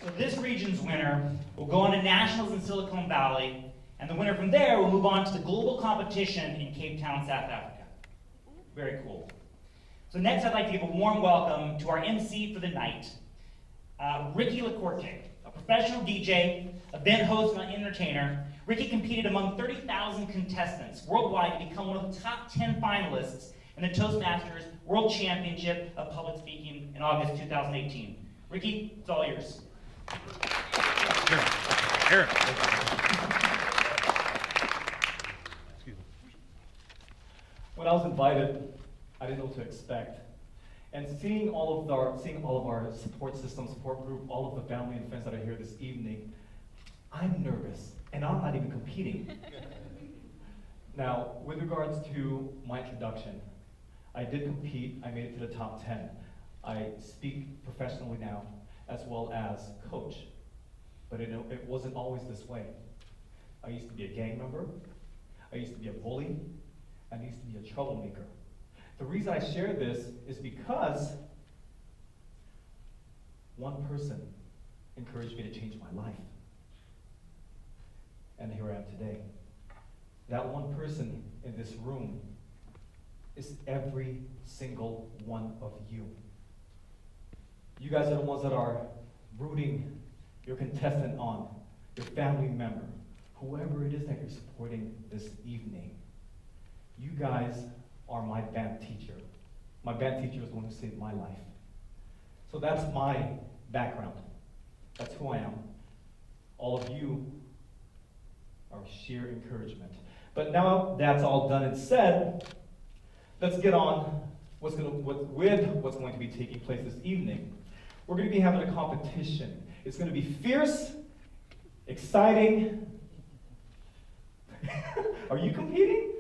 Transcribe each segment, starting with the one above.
So this region's winner will go on to nationals in Silicon Valley, and the winner from there will move on to the global competition in Cape Town, South Africa. Very cool. So next I'd like to give a warm welcome to our MC for the night, Ricky Lacorte, a professional DJ, event host, and entertainer. Ricky competed among 30,000 contestants worldwide to become one of the top 10 finalists in the Toastmasters World Championship of Public Speaking in August 2018. Ricky, it's all yours. Here. When I was invited, I didn't know what to expect. And seeing all of our support system, support group, all of the family and friends that are here this evening, I'm nervous, and I'm not even competing. Now, with regards to my introduction, I did compete, I made it to the top 10. I speak professionally now, as well as coach. But it wasn't always this way. I used to be a gang member, I used to be a bully, and I used to be a troublemaker. The reason I share this is because one person encouraged me to change my life. And here I am today. That one person in this room is every single one of you. You guys are the ones that are rooting your contestant on, your family member, whoever it is that you're supporting this evening. You guys are my band teacher. My band teacher is the one who saved my life. So that's my background. That's who I am. All of you are sheer encouragement. But now that's all done and said, let's get on with what's going to be taking place this evening. We're going to be having a competition. It's going to be fierce, exciting. Are you competing?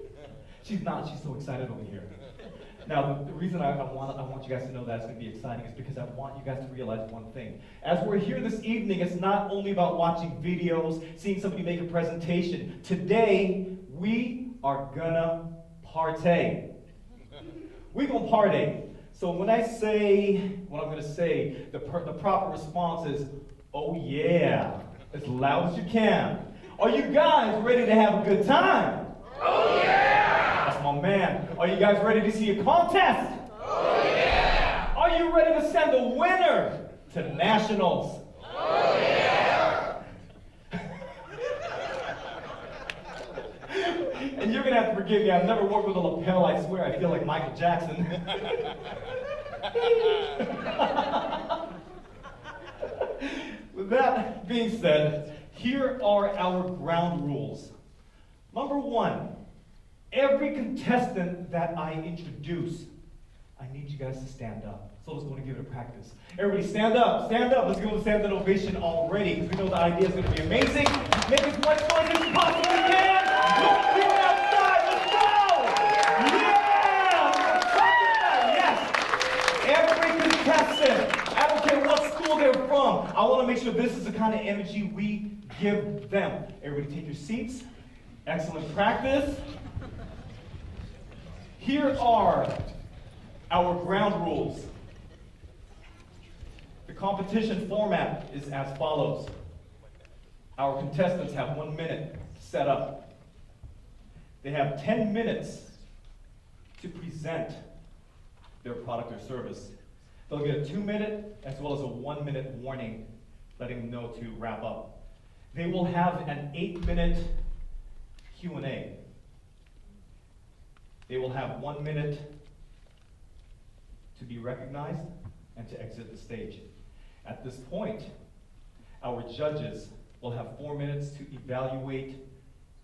She's not. She's so excited over here. Now, the reason I want you guys to know that it's going to be exciting is because I want you guys to realize one thing. As we're here this evening, it's not only about watching videos, seeing somebody make a presentation. Today, we are gonna partay. We're gonna party. So when I say what I'm gonna say, the proper response is, oh yeah, as loud as you can. Are you guys ready to have a good time? Oh yeah! That's my man. Are you guys ready to see a contest? Oh yeah! Are you ready to send a winner to nationals? Oh yeah! And you're gonna have to forgive me. I've never worked with a lapel. I swear, I feel like Michael Jackson. With that being said, here are our ground rules. Number one, every contestant that I introduce, I need you guys to stand up. So let's go and give it a practice. Everybody stand up, stand up. Let's give them a standing ovation already, because we know the idea is going to be amazing. Make as much noise as you possibly can. Don't feel it outside. Let's go! Yeah! Yes! Every contestant, I don't care what school they're from, I want to make sure this is the kind of energy we give them. Everybody take your seats. Excellent practice. Here are our ground rules. The competition format is as follows. Our contestants have 1 minute to set up. They have 10 minutes to present their product or service. They'll get a 2-minute as well as a 1-minute warning, letting them know to wrap up. They will have an 8-minute Q&A. They will have 1 minute to be recognized and to exit the stage. At this point, our judges will have 4 minutes to evaluate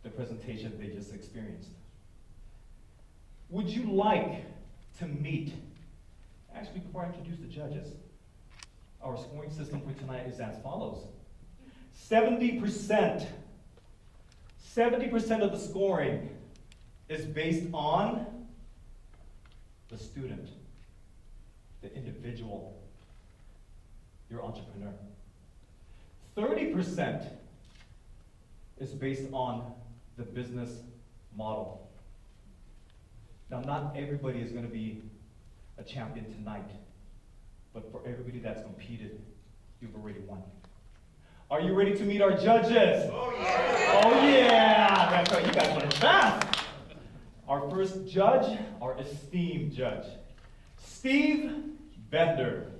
the presentation they just experienced. Would you like to meet? Actually, before I introduce the judges, our scoring system for tonight is as follows. 70% of the scoring is based on the student, the individual, your entrepreneur. 30% is based on the business model. Now, not everybody is going to be a champion tonight, but for everybody that's competed, you've already won. Are you ready to meet our judges? Oh, yeah. Oh yeah! That's right, you guys learned fast. Our first judge, our esteemed judge, Steve Bender.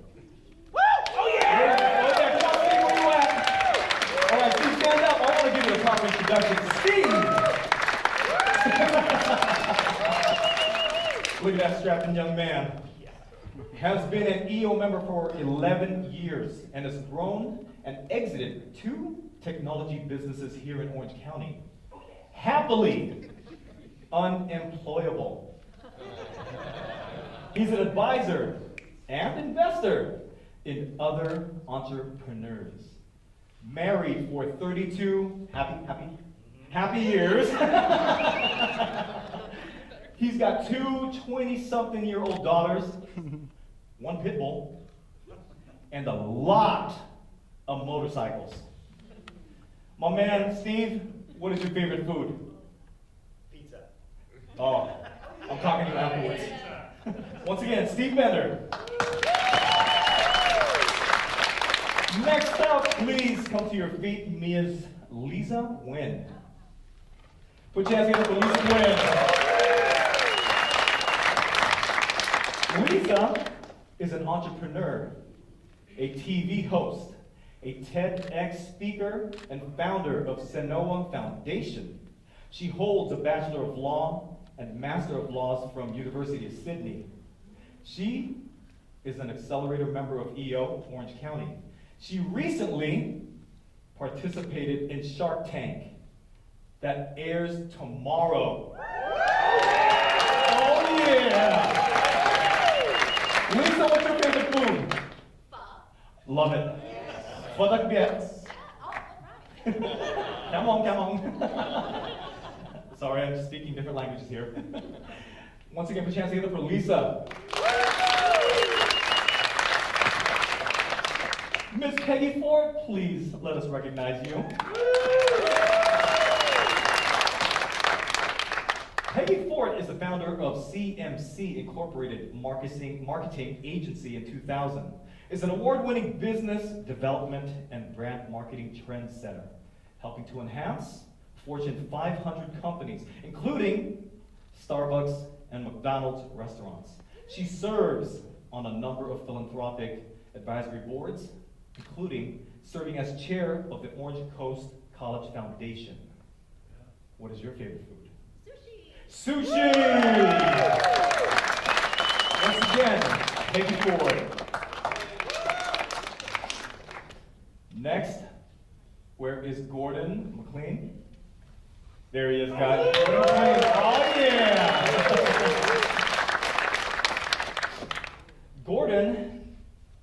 Woo! Oh yeah! Oh yeah, come on, Steve, where you at? All right, Steve, stand up. I want to give you a proper introduction. Steve! Look at that strapping young man. Has been an EO member for 11 years and has grown and exited 2 technology businesses here in Orange County. Happily unemployable. He's an advisor and investor in other entrepreneurs. Married for 32 happy years. He's got 2 20-something-year-old daughters, 1 pit bull, and a lot of motorcycles. My man, Steve, what is your favorite food? Pizza. Oh, I'm talking to you afterwards. Once again, Steve Bender. Next up, please come to your feet, Ms. Lisa Nguyen. Put your hands together for Lisa Nguyen. Lisa is an entrepreneur, a TV host, a TEDx speaker, and founder of Sanoa Foundation. She holds a Bachelor of Law and Master of Laws from University of Sydney. She is an accelerator member of EO Orange County. She recently participated in Shark Tank that airs tomorrow. Oh yeah! Lisa, what's your favorite food? Pho. Love it. Pho đặc biệt. Come on. Sorry, I'm just speaking different languages here. Once again, put your hands together for Lisa. Miss Peggy Ford, please let us recognize you. Peggy Ford is the founder of CMC Incorporated Marketing Agency in 2000. Is an award-winning business development and brand marketing trendsetter, helping to enhance Fortune 500 companies, including Starbucks and McDonald's restaurants. She serves on a number of philanthropic advisory boards, including serving as chair of the Orange Coast College Foundation. What is your favorite food? Sushi! Once again, Peggy Ford. Next, where is Gordon McLean? There he is, guys. Gordon McLean. Oh yeah! Gordon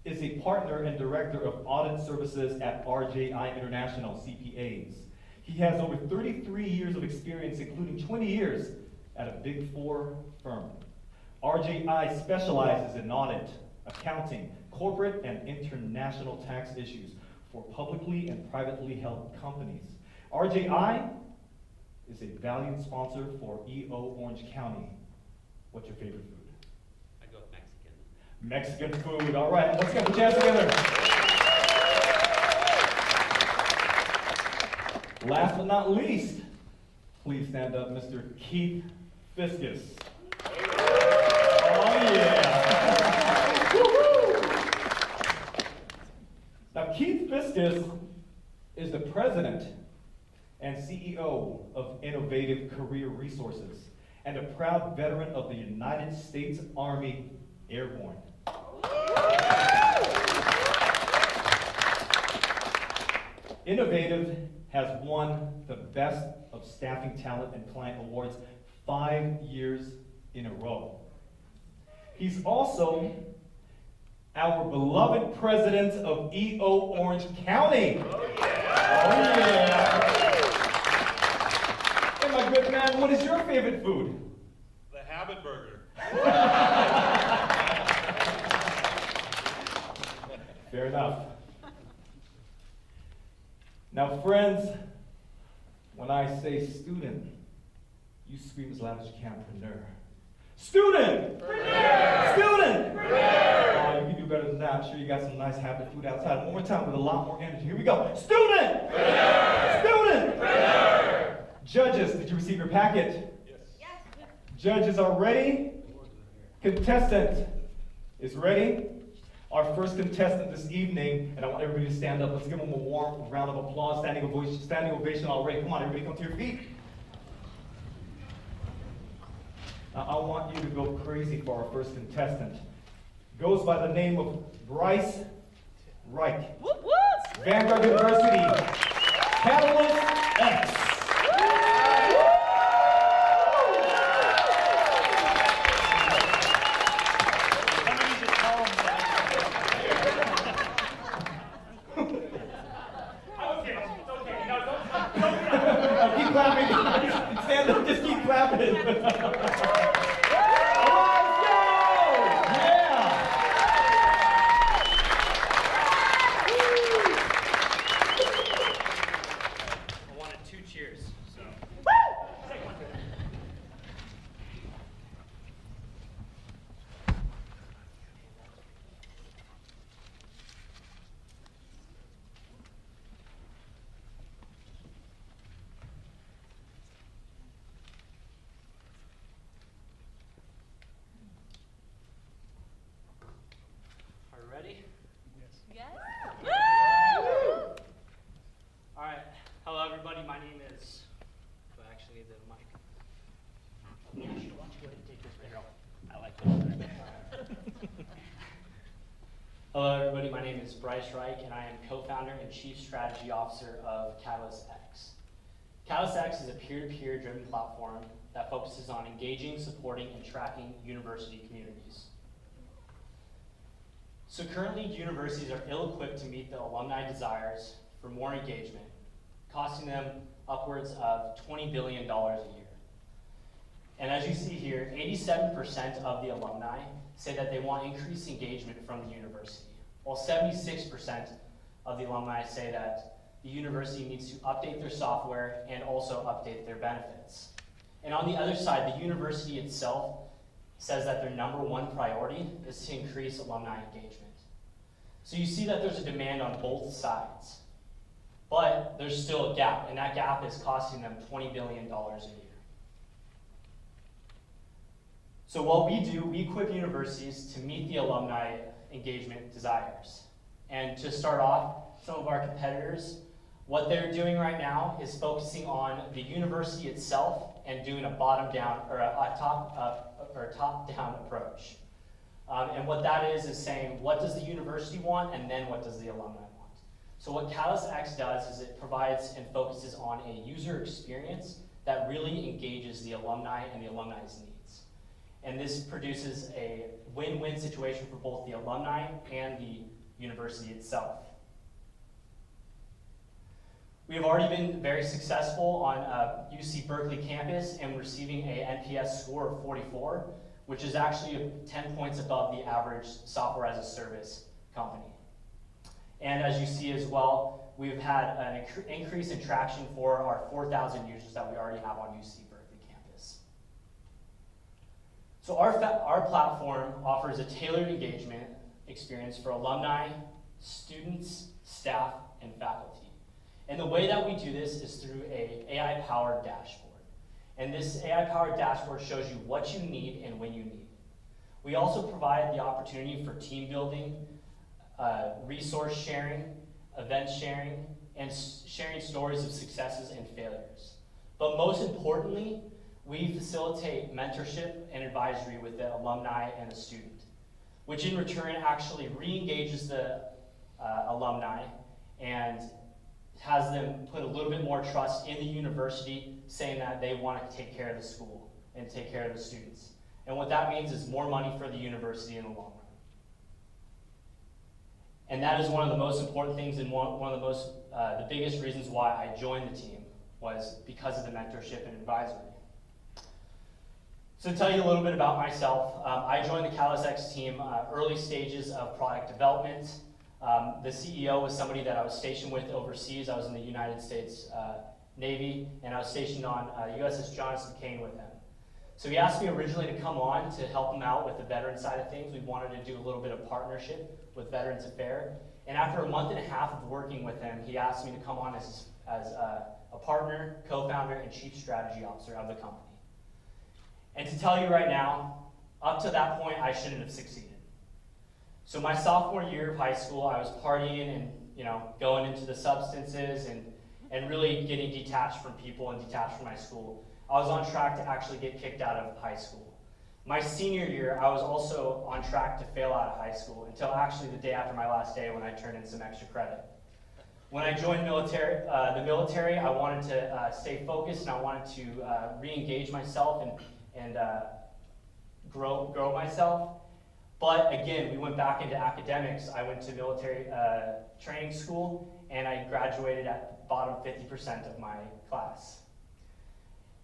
is a partner and director of audit services at RJI International CPAs. He has over 33 years of experience, including 20 years at a Big 4 firm. RJI specializes in audit, accounting, corporate and international tax issues for publicly and privately held companies. RJI is a valued sponsor for EO Orange County. What's your favorite food? I go Mexican. Mexican food. All right, let's get the chance together. Last but not least, please stand up, Mr. Keith Fiscus. Oh yeah! Now Keith Fiscus is the president and CEO of Innovative Career Resources and a proud veteran of the United States Army Airborne. Innovative has won the Best of Staffing Talent and Client Awards 5 years in a row. He's also our beloved president of EO Orange County. Oh yeah! Hey, my good man, what is your favorite food? The Habit Burger. Fair enough. Now, friends, when I say student, you scream as loud as you can, preneur. Student! Preneur! Student! Preneur! Oh, you can do better than that. outside. I'm sure you got some nice habit food outside. One more time with a lot more energy. Here we go. Student! Winner! Student! Winner! Judges, did you receive your packet? Yes. Judges are ready. Contestant is ready. Our first contestant this evening, and I want everybody to stand up. Let's give them a warm round of applause, standing ovation already. Come on, everybody, come to your feet. Now, I want you to go crazy for our first contestant. Goes by the name of Bryce Reich. Vanguard University, Catalyst X. Keep clapping. Stand up, just keep clapping. Let's go! Yeah! I wanted 2 cheers, so. Are you ready? Yes. All right. Hello, everybody. My name is. Do I actually need the mic? Yeah, sure. Why don't you go ahead and take this right here? I like this. Hello, everybody. My name is Bryce Reich, and I am co-founder and chief strategy officer of Catalyst X. Catalyst X is a peer-to-peer driven platform that focuses on engaging, supporting, and tracking university communities. So currently, universities are ill-equipped to meet the alumni desires for more engagement, costing them upwards of $20 billion a year. And as you see here, 87% of the alumni say that they want increased engagement from the university, while 76% of the alumni say that the university needs to update their software and also update their benefits. And on the other side, the university itself says that their #1 priority is to increase alumni engagement. So you see that there's a demand on both sides, but there's still a gap, and that gap is costing them $20 billion a year. So what we do, we equip universities to meet the alumni engagement desires. And to start off, some of our competitors, what they're doing right now is focusing on the university itself and doing a bottom-down or a top-up or a top-down approach. And what that is saying, what does the university want, and then what does the alumni want? So what Catalyst X does is it provides and focuses on a user experience that really engages the alumni and the alumni's needs. And this produces a win-win situation for both the alumni and the university itself. We have already been very successful on UC Berkeley campus and receiving a NPS score of 44, which is actually 10 points above the average software as a service company. And as you see as well, we've had an increase in traction for our 4,000 users that we already have on UC Berkeley campus. So our platform offers a tailored engagement experience for alumni, students, staff, and faculty. And the way that we do this is through an AI-powered dashboard. And this AI-powered dashboard shows you what you need and when you need. We also provide the opportunity for team building, resource sharing, event sharing, and sharing stories of successes and failures. But most importantly, we facilitate mentorship and advisory with the alumni and the student, which in return actually re-engages the alumni and has them put a little bit more trust in the university, saying that they want to take care of the school and take care of the students. And what that means is more money for the university in the long run. And that is one of the most important things and one of the biggest reasons why I joined the team was because of the mentorship and advisory. So to tell you a little bit about myself, I joined the Catalyst X team early stages of product development. The CEO was somebody that I was stationed with overseas. I was in the United States Navy, and I was stationed on USS John S. McCain with him. So he asked me originally to come on to help him out with the veteran side of things. We wanted to do a little bit of partnership with Veterans Affairs. And after a month and a half of working with him, he asked me to come on as a partner, co-founder, and chief strategy officer of the company. And to tell you right now, up to that point, I shouldn't have succeeded. So my sophomore year of high school, I was partying and going into the substances and really getting detached from people and detached from my school. I was on track to actually get kicked out of high school. My senior year, I was also on track to fail out of high school until actually the day after my last day when I turned in some extra credit. When I joined the military, I wanted to stay focused and I wanted to re-engage myself and grow myself. But again, we went back into academics. I went to military training school and I graduated at the bottom 50% of my class.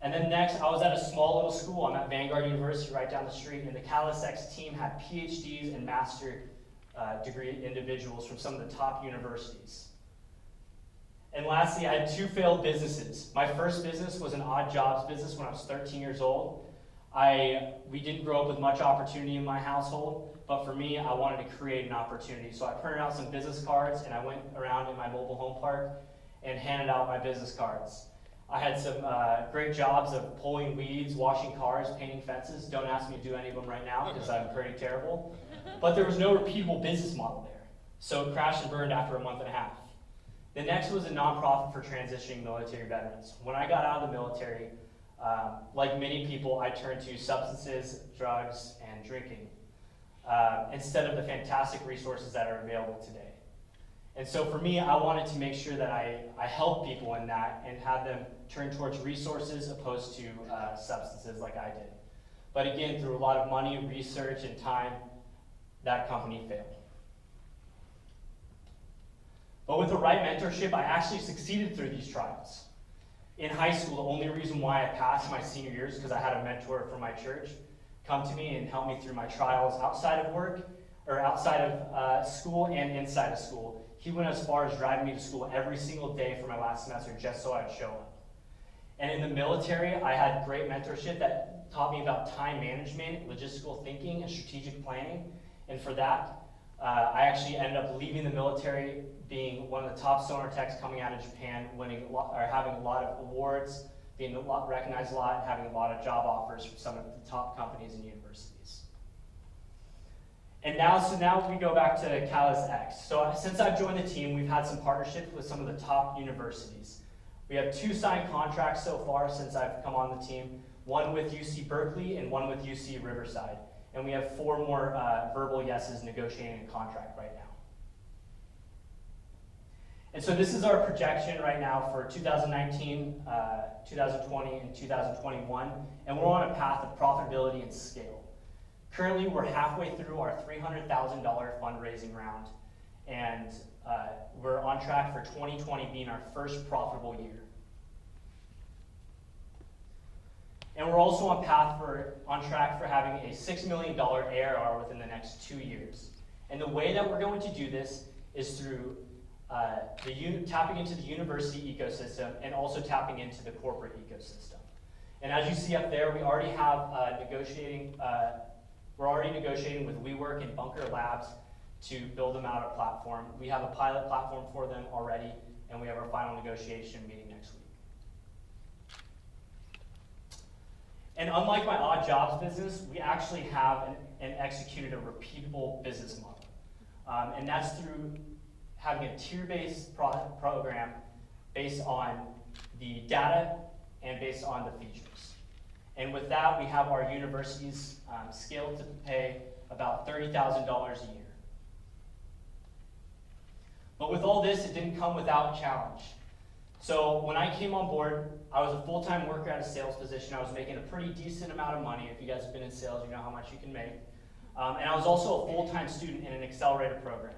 And then next, I was at a small little school. I'm at Vanguard University right down the street, and the Catalyst X team had PhDs and master degree individuals from some of the top universities. And lastly, I had 2 failed businesses. My first business was an odd jobs business when I was 13 years old. We didn't grow up with much opportunity in my household, but for me, I wanted to create an opportunity. So I printed out some business cards, and I went around in my mobile home park and handed out my business cards. I had some great jobs of pulling weeds, washing cars, painting fences. Don't ask me to do any of them right now because I'm pretty terrible. But there was no repeatable business model there. So it crashed and burned after a month and a half. The next was a nonprofit for transitioning military veterans. When I got out of the military, like many people, I turned to substances, drugs, and drinking instead of the fantastic resources that are available today. And so for me, I wanted to make sure that I helped people in that and had them turn towards resources opposed to substances like I did. But again, through a lot of money, research, and time, that company failed. But with the right mentorship, I actually succeeded through these trials. In high school, the only reason why I passed my senior years is because I had a mentor from my church come to me and help me through my trials outside of work, or outside of school and inside of school. He went as far as driving me to school every single day for my last semester just so I'd show up. And in the military, I had great mentorship that taught me about time management, logistical thinking, and strategic planning. And for that, I actually ended up leaving the military, being one of the top sonar techs coming out of Japan, having a lot of awards, being recognized a lot, and having a lot of job offers from some of the top companies and universities. And now we go back to Catalyst X. So since I've joined the team, we've had some partnerships with some of the top universities. We have 2 signed contracts so far since I've come on the team, one with UC Berkeley and one with UC Riverside. And we have 4 more verbal yeses negotiating a contract right now. And so this is our projection right now for 2019, 2020, and 2021. And we're on a path of profitability and scale. Currently, we're halfway through our $300,000 fundraising round, and we're on track for 2020 being our first profitable year. And we're also on track for having a $6 million ARR within the next 2 years. And the way that we're going to do this is through tapping into the university ecosystem and also tapping into the corporate ecosystem. And as you see up there, we already have we're already negotiating with WeWork and Bunker Labs to build them out a platform. We have a pilot platform for them already, and we have our final negotiation meeting next week. And unlike my odd jobs business, we actually have and executed a repeatable business model. And that's through having a tier-based program based on the data and based on the features. And with that, we have our universities scaled to pay about $30,000 a year. But with all this, it didn't come without challenge. So when I came on board, I was a full-time worker at a sales position. I was making a pretty decent amount of money. If you guys have been in sales, you know how much you can make. And I was also a full-time student in an accelerator program.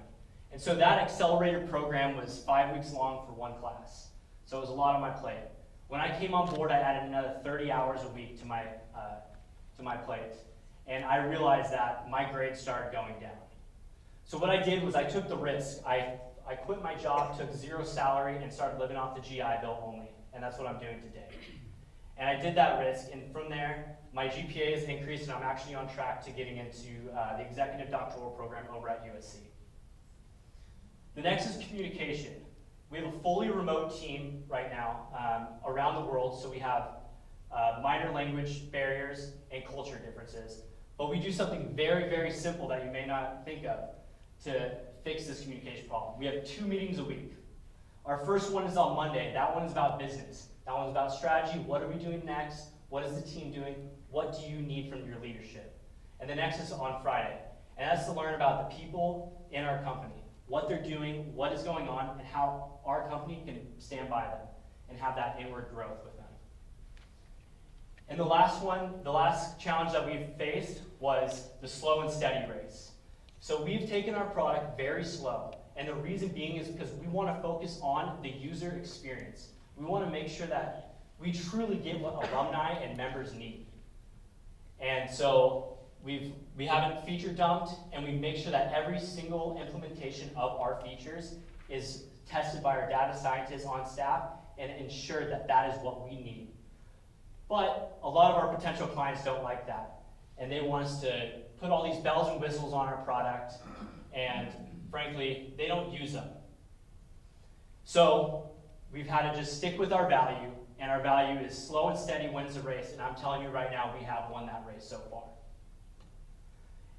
And so that accelerator program was 5 weeks long for 1 class. So it was a lot on my plate. When I came on board, I added another 30 hours a week to my plate. And I realized that my grades started going down. So what I did was I took the risk. I quit my job, took 0 salary, and started living off the GI Bill only. And that's what I'm doing today. And I did that risk, and from there, my GPA has increased, and I'm actually on track to getting into the executive doctoral program over at USC. The next is communication. We have a fully remote team right now around the world, so we have minor language barriers and culture differences. But we do something very, very simple that you may not think of to fix this communication problem. We have 2 meetings a week. Our first one is on Monday. That one is about business. That one's about strategy. What are we doing next? What is the team doing? What do you need from your leadership? And the next is on Friday. And that's to learn about the people in our company, what they're doing, what is going on, and how our company can stand by them and have that inward growth with them. And the last challenge that we've faced was the slow and steady race. So we've taken our product very slow, and the reason being is because we want to focus on the user experience. We want to make sure that we truly get what alumni and members need. And so we haven't feature dumped, and we make sure that every single implementation of our features is tested by our data scientists on staff and ensure that that is what we need. But a lot of our potential clients don't like that, and they want us to put all these bells and whistles on our product, and frankly, they don't use them. So we've had to just stick with our value, and our value is slow and steady wins the race, and I'm telling you right now, we have won that race so far.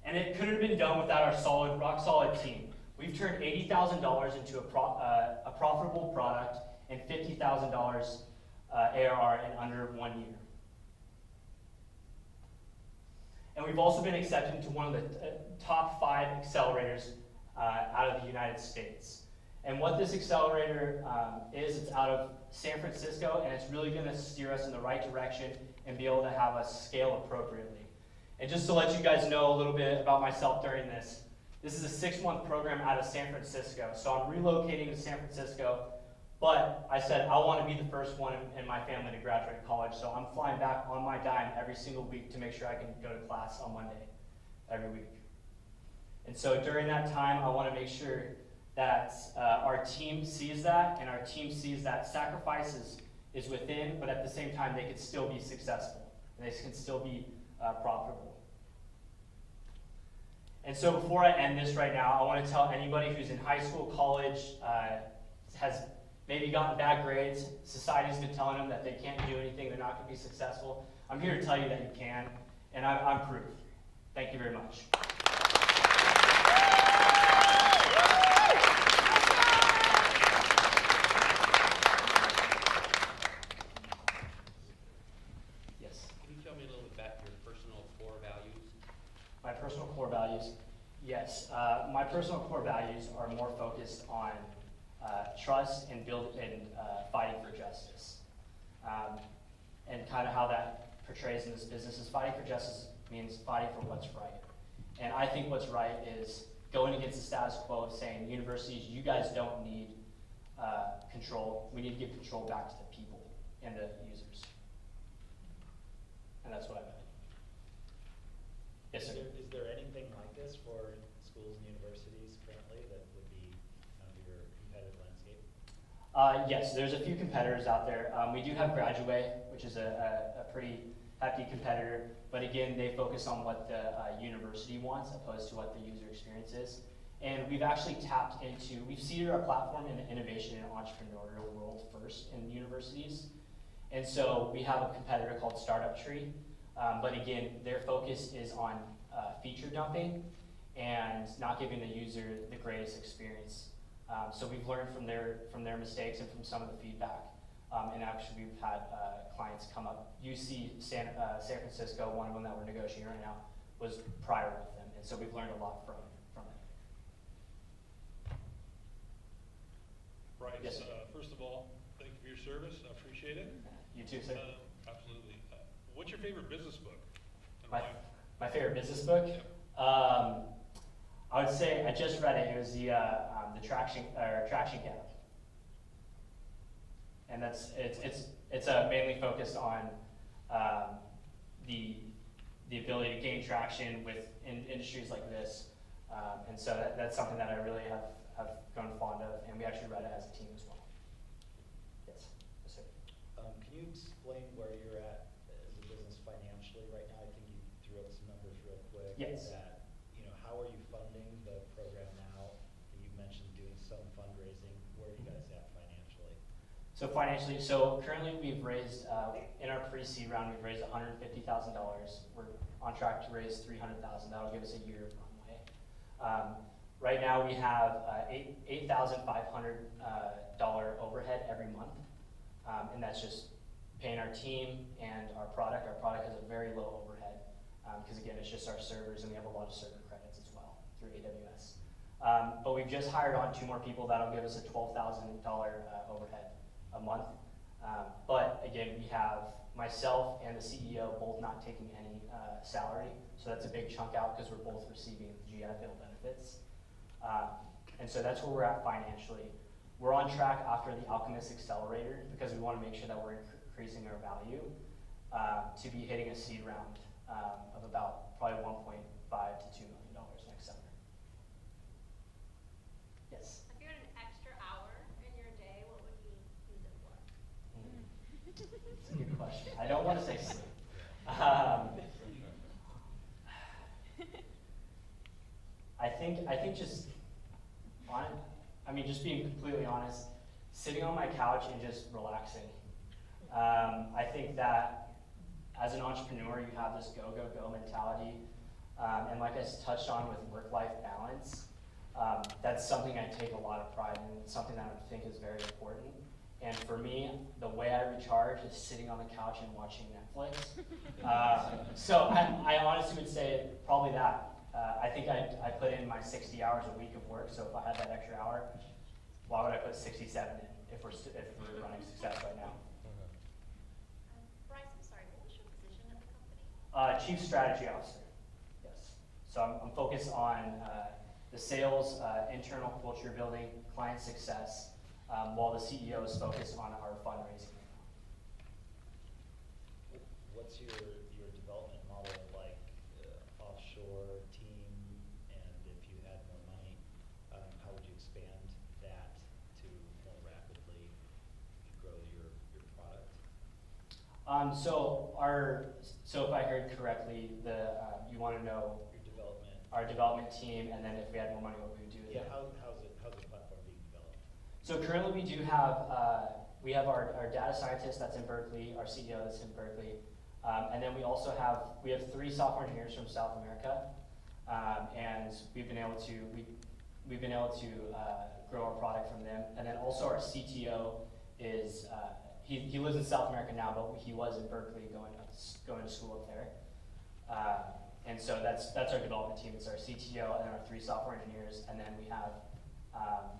And it couldn't have been done without our rock solid team. We've turned $80,000 into a profitable product and $50,000 ARR in under 1 year. And we've also been accepted into one of the top 5 accelerators out of the United States. And what this accelerator is, it's out of San Francisco, and it's really going to steer us in the right direction and be able to have us scale appropriately. And just to let you guys know a little bit about myself during this, this is a 6-month program out of San Francisco. So I'm relocating to San Francisco, but I said I want to be the first one in my family to graduate college, so I'm flying back on my dime every single week to make sure I can go to class on Monday every week. And so during that time, I want to make sure that our team sees that, and our team sees that sacrifice is within, but at the same time, they can still be successful, and they can still be profitable. And so before I end this right now, I want to tell anybody who's in high school, college, has maybe gotten bad grades, society's been telling them that they can't do anything, they're not going to be successful. I'm here to tell you that you can, and I'm proof. Thank you very much. Yes. Can you tell me a little bit about your personal core values? My personal core values? Yes. My personal core values are more focused on trust and fighting for justice. And kind of how that portrays in this business is fighting for justice means fighting for what's right. And I think what's right is going against the status quo of saying, universities, you guys don't need control. We need to give control back to the people and the users. And that's what I meant. Yes, sir. Is there anything like this for schools and universities currently that would be kind of your competitive landscape? Yes, there's a few competitors out there. We do have Graduate, which is a pretty hefty competitor, but again, they focus on what the university wants opposed to what the user experience is. And we've actually we've seeded our platform in the innovation and entrepreneurial world first in universities. And so we have a competitor called Startup Tree, but again, their focus is on feature dumping and not giving the user the greatest experience. So we've learned from their mistakes and from some of the feedback. And actually we've had clients come up. UC San Francisco, one of them that we're negotiating right now, was prior with them. And so we've learned a lot from it. Bryce, Yes, first of all, thank you for your service. I appreciate it. You too, sir. Absolutely. What's your favorite business book? And My, why? my favorite business book? Yep. I would say I just read it. It was the Traction Gap. And it's mainly focused on the ability to gain traction in industries like this, and so that's something that I really have grown fond of, and we actually read it as a team as well. Yes, yes, sir. Can you explain where you're at as a business financially right now? I think you threw out some numbers real quick. Yes. That, how are you funding the program now? You mentioned doing some fundraising. Where are you guys at financially? So currently we've raised, in our pre-seed round, we've raised $150,000. We're on track to raise $300,000. That'll give us a year of runway. Right now we have $8,500 overhead every month, and that's just paying our team and our product. Our product has a very low overhead, because again, it's just our servers, and we have a lot of server credits as well through AWS. But we've just hired on 2 more people. That'll give us a $12,000 overhead a month. But again, we have myself and the CEO both not taking any salary, so that's a big chunk out because we're both receiving GI Bill benefits. And so that's where we're at financially. We're on track after the Alchemist Accelerator because we want to make sure that we're increasing our value to be hitting a seed round of about probably $1.5 to $2 million next summer. Yes? If you had an extra hour in your day, what would you use it for? That's a good question. I don't want to say sleep. I think just just being completely honest, sitting on my couch and just relaxing. I think that as an entrepreneur, you have this go, go, go mentality. And like I touched on with work-life balance, that's something I take a lot of pride in. It's something that I think is very important. And for me, the way I recharge is sitting on the couch and watching Netflix. So I honestly would say probably that. I think I put in my 60 hours a week of work, so if I had that extra hour, why would I put 67 in if we're running success right now? Bryce, I'm sorry, what was your position at the company? Chief Strategy Officer, yes. So I'm focused on the sales, internal culture building, client success, while the CEO is focused on our fundraising. What's your development model like, offshore team, and if you had more money, how would you expand that to more rapidly grow your product? So if I heard correctly, you want to know Your development. our development team, and then if we had more money, what we would do with Yeah, it. how's the platform being developed? So currently we do have, we have our data scientist that's in Berkeley, our CEO that's in Berkeley, and then we also have 3 software engineers from South America, and we've been able to grow our product from them. And then also our CTO is, he lives in South America now, but he was in Berkeley going to school up there. And so that's our development team. It's our CTO and then our 3 software engineers, and then we have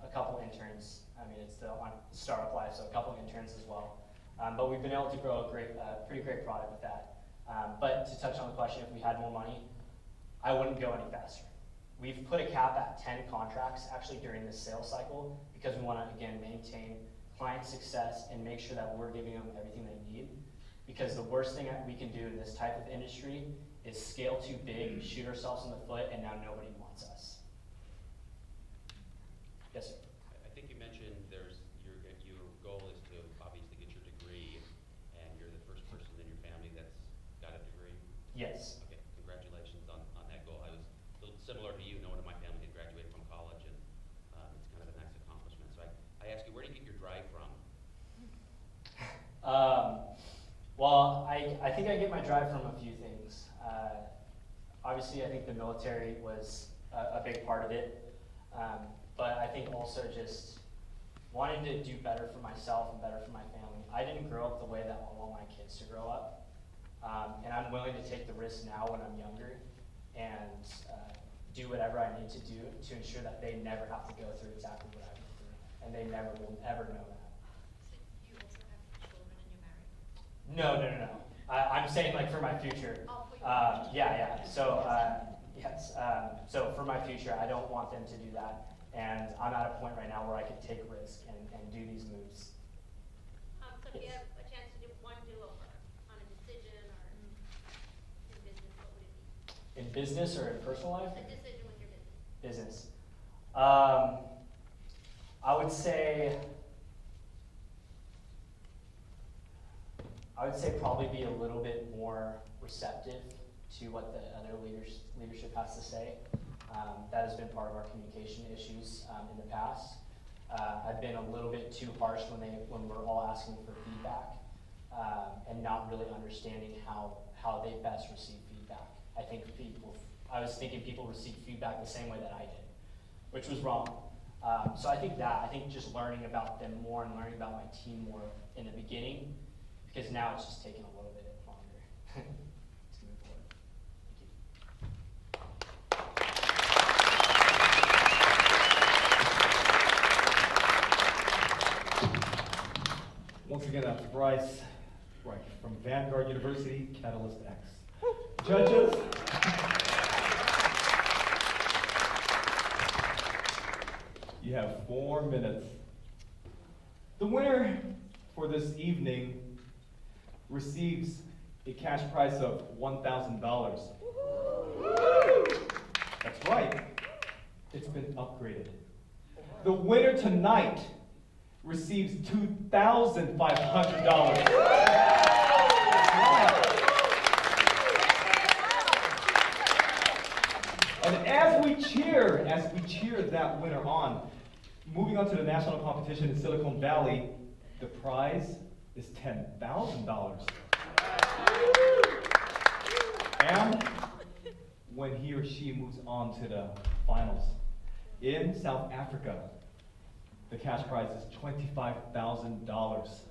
a couple interns. It's still on startup life, so a couple interns as well. But we've been able to grow a pretty great product with that. But to touch on the question, if we had more money, I wouldn't go any faster. We've put a cap at 10 contracts actually during this sales cycle because we want to, again, maintain client success and make sure that we're giving them everything they need. Because the worst thing that we can do in this type of industry is scale too big, shoot ourselves in the foot, and now nobody wants us. Yes, sir. I think you mentioned your goal is to obviously get your degree, and you're the first person in your family that's got a degree. Yes. Okay, congratulations on that goal. I was a little similar to you. No one in my family had graduated from college, and it's kind of a nice accomplishment. So I ask you, where do you get your drive from? Well, I think I get my drive from a few things. Obviously, I think the military was a big part of it. But I think also just wanting to do better for myself and better for my family. I didn't grow up the way that I want my kids to grow up. And I'm willing to take the risk now when I'm younger and do whatever I need to do to ensure that they never have to go through exactly what I went through. And they never will ever know that. So you also have children and you're married? No. I'm saying like for my future. Oh, for your Yeah. So, yes. So for my future, I don't want them to do that. And I'm at a point right now where I can take risk and do these moves. So if you have a chance to do one do-over on a decision or in business, what would it be? In business or in personal life? A decision with your business. Business. I would say I would say probably be a little bit more receptive to what the other leadership has to say. That has been part of our communication issues in the past. I've been a little bit too harsh when we're all asking for feedback and not really understanding how they best receive feedback. I was thinking people receive feedback the same way that I did, which was wrong. So I think just learning about them more and learning about my team more in the beginning, because now it's just taking a little bit longer to move forward. Thank you. Once again, that's Bryce Reich from Vanguard University, Catalyst X. Judges. You have 4 minutes. The winner for this evening receives a cash prize of $1,000. That's right. It's been upgraded. The winner tonight receives $2,500. And as we cheer that winner on, moving on to the national competition in Silicon Valley, the prize is $10,000. And when he or she moves on to the finals in South Africa, the cash prize is $25,000.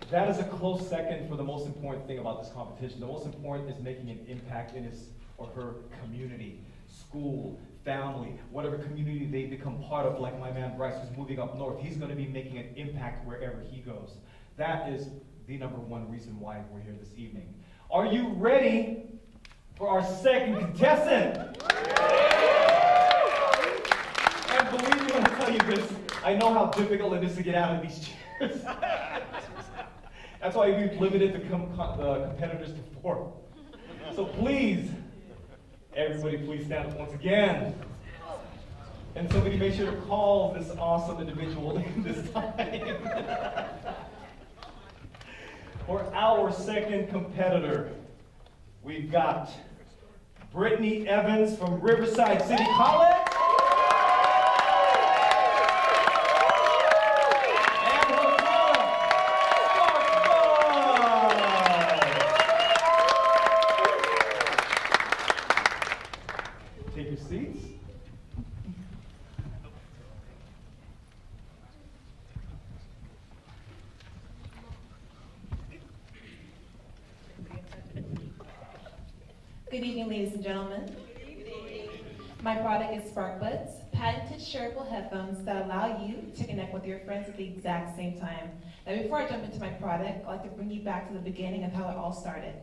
That is a close second for the most important thing about this competition. The most important is making an impact in his or her community, school, family, whatever community they become part of, like my man Bryce, who's moving up north. He's going to be making an impact wherever he goes. That is the #1 reason why we're here this evening. Are you ready for our second contestant? And believe me when I tell you this, I know how difficult it is to get out of these chairs. That's why we've limited the competitors to 4. So please, everybody please stand up once again. And somebody make sure to call this awesome individual in this time. For our second competitor, we've got Brittany Evans from Riverside City College. Take your seats. Good evening, ladies and gentlemen. My product is Spark Buds, patented shareable headphones that allow you to connect with your friends at the exact same time. Now, before I jump into my product, I'd like to bring you back to the beginning of how it all started.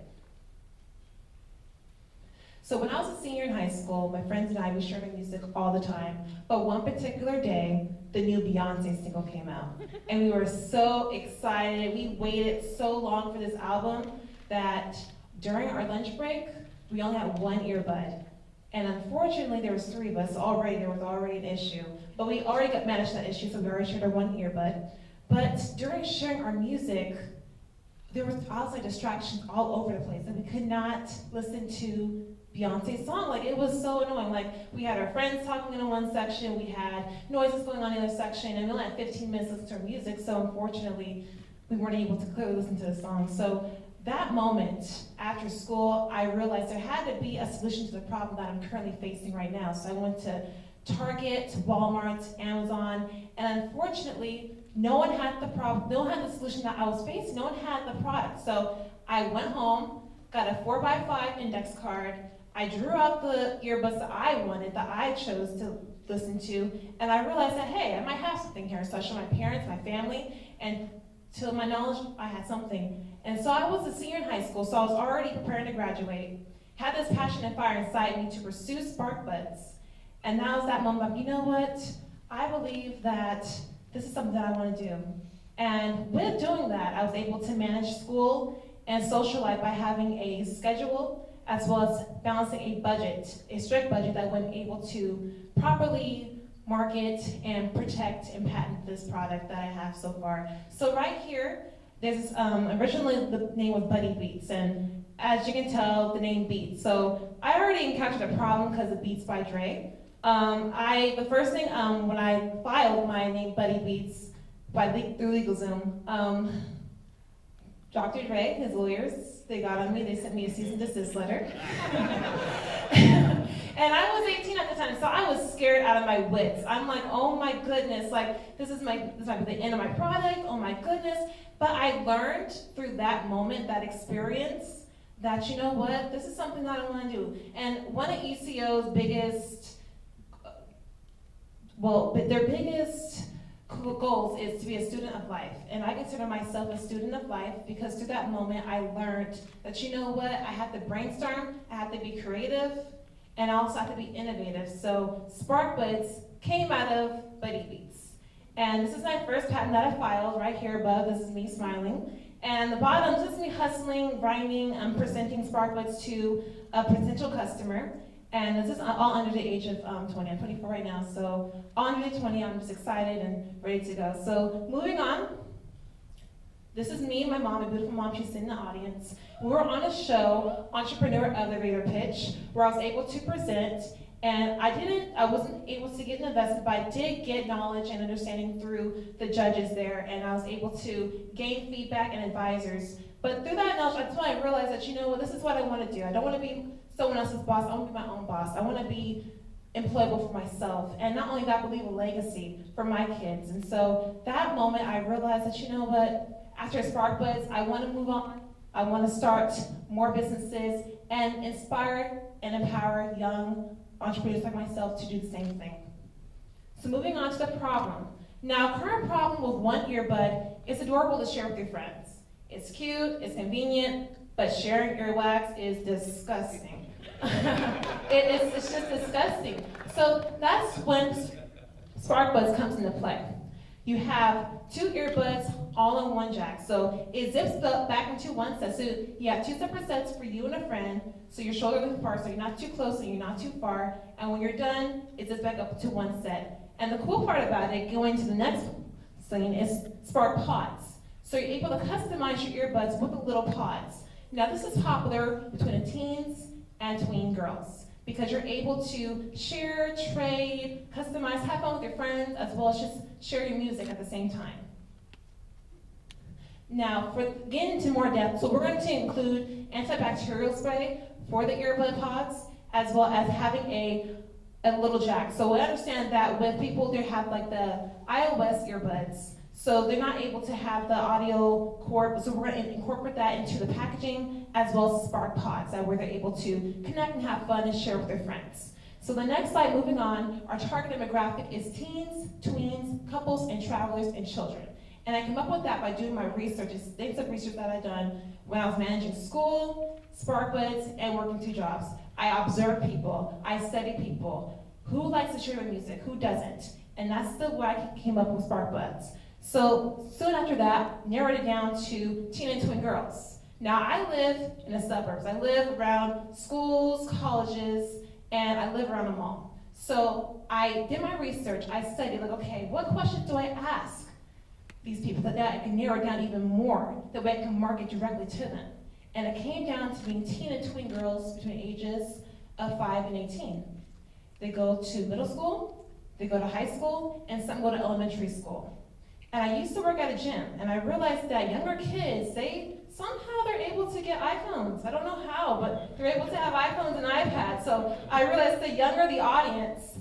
So when I was a senior in high school, my friends and I would share music all the time, but one particular day, the new Beyonce single came out. And we were so excited. We waited so long for this album that during our lunch break, we only had one earbud. And unfortunately, there was 3 of us already. There was already an issue. But we already managed that issue, so we already shared our one earbud. But during sharing our music, there was outside distractions all over the place, and we could not listen to Beyonce's song. Like, it was so annoying. Like, we had our friends talking in one section, we had noises going on in the other section, and we only had 15 minutes to listen to our music, so unfortunately, we weren't able to clearly listen to the song. So that moment after school, I realized there had to be a solution to the problem that I'm currently facing right now. So I went to Target, Walmart, Amazon, and unfortunately, no one had the problem, no one had the solution that I was facing, no one had the product. So I went home, got a 4x5 index card, I drew out the earbuds that I wanted, that I chose to listen to, and I realized that, hey, I might have something here. So I showed my parents, my family, and to my knowledge, I had something. And so I was a senior in high school, so I was already preparing to graduate, had this passion and fire inside me to pursue Spark Buds. And now is that moment of, you know what, I believe that this is something that I want to do. And with doing that, I was able to manage school and social life by having a schedule, as well as balancing a budget, a strict budget that wasn't able to properly market, and protect and patent this product that I have so far. So right here, there's originally the name was Buddy Beats, and as you can tell, the name Beats. So I already encountered a problem because of Beats by Dre. The first thing when I filed my name Buddy Beats through LegalZoom, Dr. Dre, his lawyers, they got on me. They sent me a cease and desist letter. And I was 18 at the time, so I was scared out of my wits. I'm like, oh my goodness, like this might be the end of my product. Oh my goodness. But I learned through that moment, that experience, that you know what, this is something that I want to do. And one of ECO's biggest, their biggest goals is to be a student of life. And I consider myself a student of life because through that moment I learned that you know what, I have to brainstorm, I have to be creative, and I also have to be innovative. So Spark Buds came out of Buddy Beats. And this is my first patent that I filed right here above. This is me smiling. And the bottom, this is me hustling, grinding, presenting Spark Buds to a potential customer. And this is all under the age of 20. I'm 24 right now, so all under the 20, I'm just excited and ready to go. So moving on, this is me and my mom, a beautiful mom, she's sitting in the audience. We were on a show, Entrepreneur Elevator Pitch, where I was able to present, and I wasn't able to get an investment, but I did get knowledge and understanding through the judges there, and I was able to gain feedback and advisors. But through that knowledge, that's when I realized that, you know what, this is what I want to do. I don't want to be someone else's boss, I want to be my own boss. I want to be employable for myself, and not only that, but leave a legacy for my kids. And so that moment, I realized that, you know what, after Spark Buds, I want to move on. I want to start more businesses and inspire and empower young entrepreneurs like myself to do the same thing. So moving on to the problem. Now, current problem with one earbud, it's adorable to share with your friends. It's cute, it's convenient, but sharing earwax is disgusting. It's just disgusting. So that's when Spark Buds comes into play. You have two earbuds all in one jack. So it zips up back into one set. So you have two separate sets for you and a friend. So your shoulder width apart, so you're not too close and you're not too far. And when you're done, it zips back up to one set. And the cool part about it, going to the next thing, is Spark Pods. So you're able to customize your earbuds with the little pods. Now this is popular between the teens and tween girls, because you're able to share, trade, customize, have fun with your friends, as well as just share your music at the same time. Now, for getting into more depth, so we're going to include antibacterial spray for the earbud pods, as well as having a little jack. So we understand that with people, they have like the iOS earbuds, so they're not able to have the audio cord, so we're going to incorporate that into the packaging, as well as Spark Pods, where they're able to connect and have fun and share with their friends. So the next slide, moving on, our target demographic is teens, tweens, couples, and travelers and children. And I came up with that by doing my research, extensive research that I've done when I was managing school, Spark Buds, and working two jobs. I observe people, I study people. Who likes to share their music, who doesn't? And that's the way I came up with Spark Buds. So soon after that, narrowed it down to teen and twin girls. Now I live in the suburbs. I live around schools, colleges, and I live around a mall. So I did my research, I studied, like, okay, what questions do I ask these people that I can narrow it down even more, that way I can market directly to them. And it came down to being teen and twin girls between ages of 5 and 18. They go to middle school, they go to high school, and some go to elementary school. And I used to work at a gym, and I realized that younger kids, somehow they're able to get iPhones. I don't know how, but they're able to have iPhones and iPads. So I realized the younger the audience,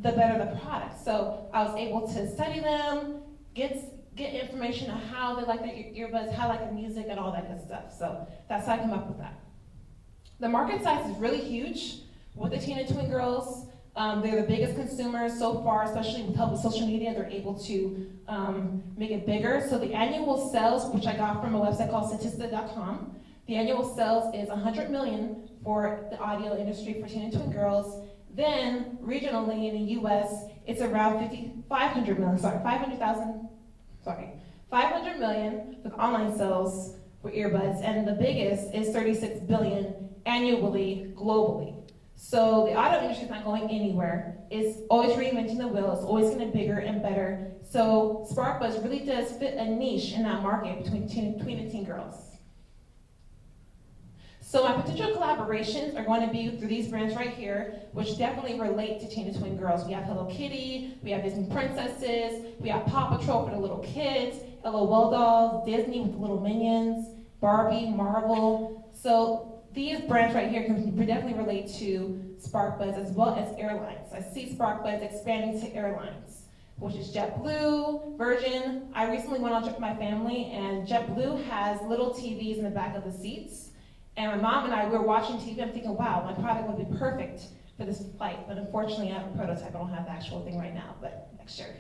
the better the product. So I was able to study them, get information on how they like their earbuds, how they like their music, and all that good stuff. So that's how I came up with that. The market size is really huge with the teen and twin girls. They're the biggest consumers so far, especially with help with social media. They're able to make it bigger. So the annual sales, which I got from a website called Statista.com, the annual sales is $100 million for the audio industry for teen and twin girls. Then regionally in the U.S., it's around 500 million with online sales for earbuds, and the biggest is 36 billion annually globally. So the auto industry is not going anywhere. It's always reinventing the wheel. It's always getting bigger and better. So Spark Buzz really does fit a niche in that market between the teen girls. So my potential collaborations are going to be through these brands right here, which definitely relate to teen and twin girls. We have Hello Kitty, we have Disney Princesses, we have Paw Patrol for the little kids, LOL dolls, Disney with the little minions, Barbie, Marvel. So these brands right here can definitely relate to Spark Buzz as well as airlines. I see Spark Buzz expanding to airlines, which is JetBlue, Virgin. I recently went on a trip with my family, and JetBlue has little TVs in the back of the seats. And my mom and I, we were watching TV. I'm thinking, wow, my product would be perfect for this flight. But unfortunately, I have a prototype. I don't have the actual thing right now, but next year.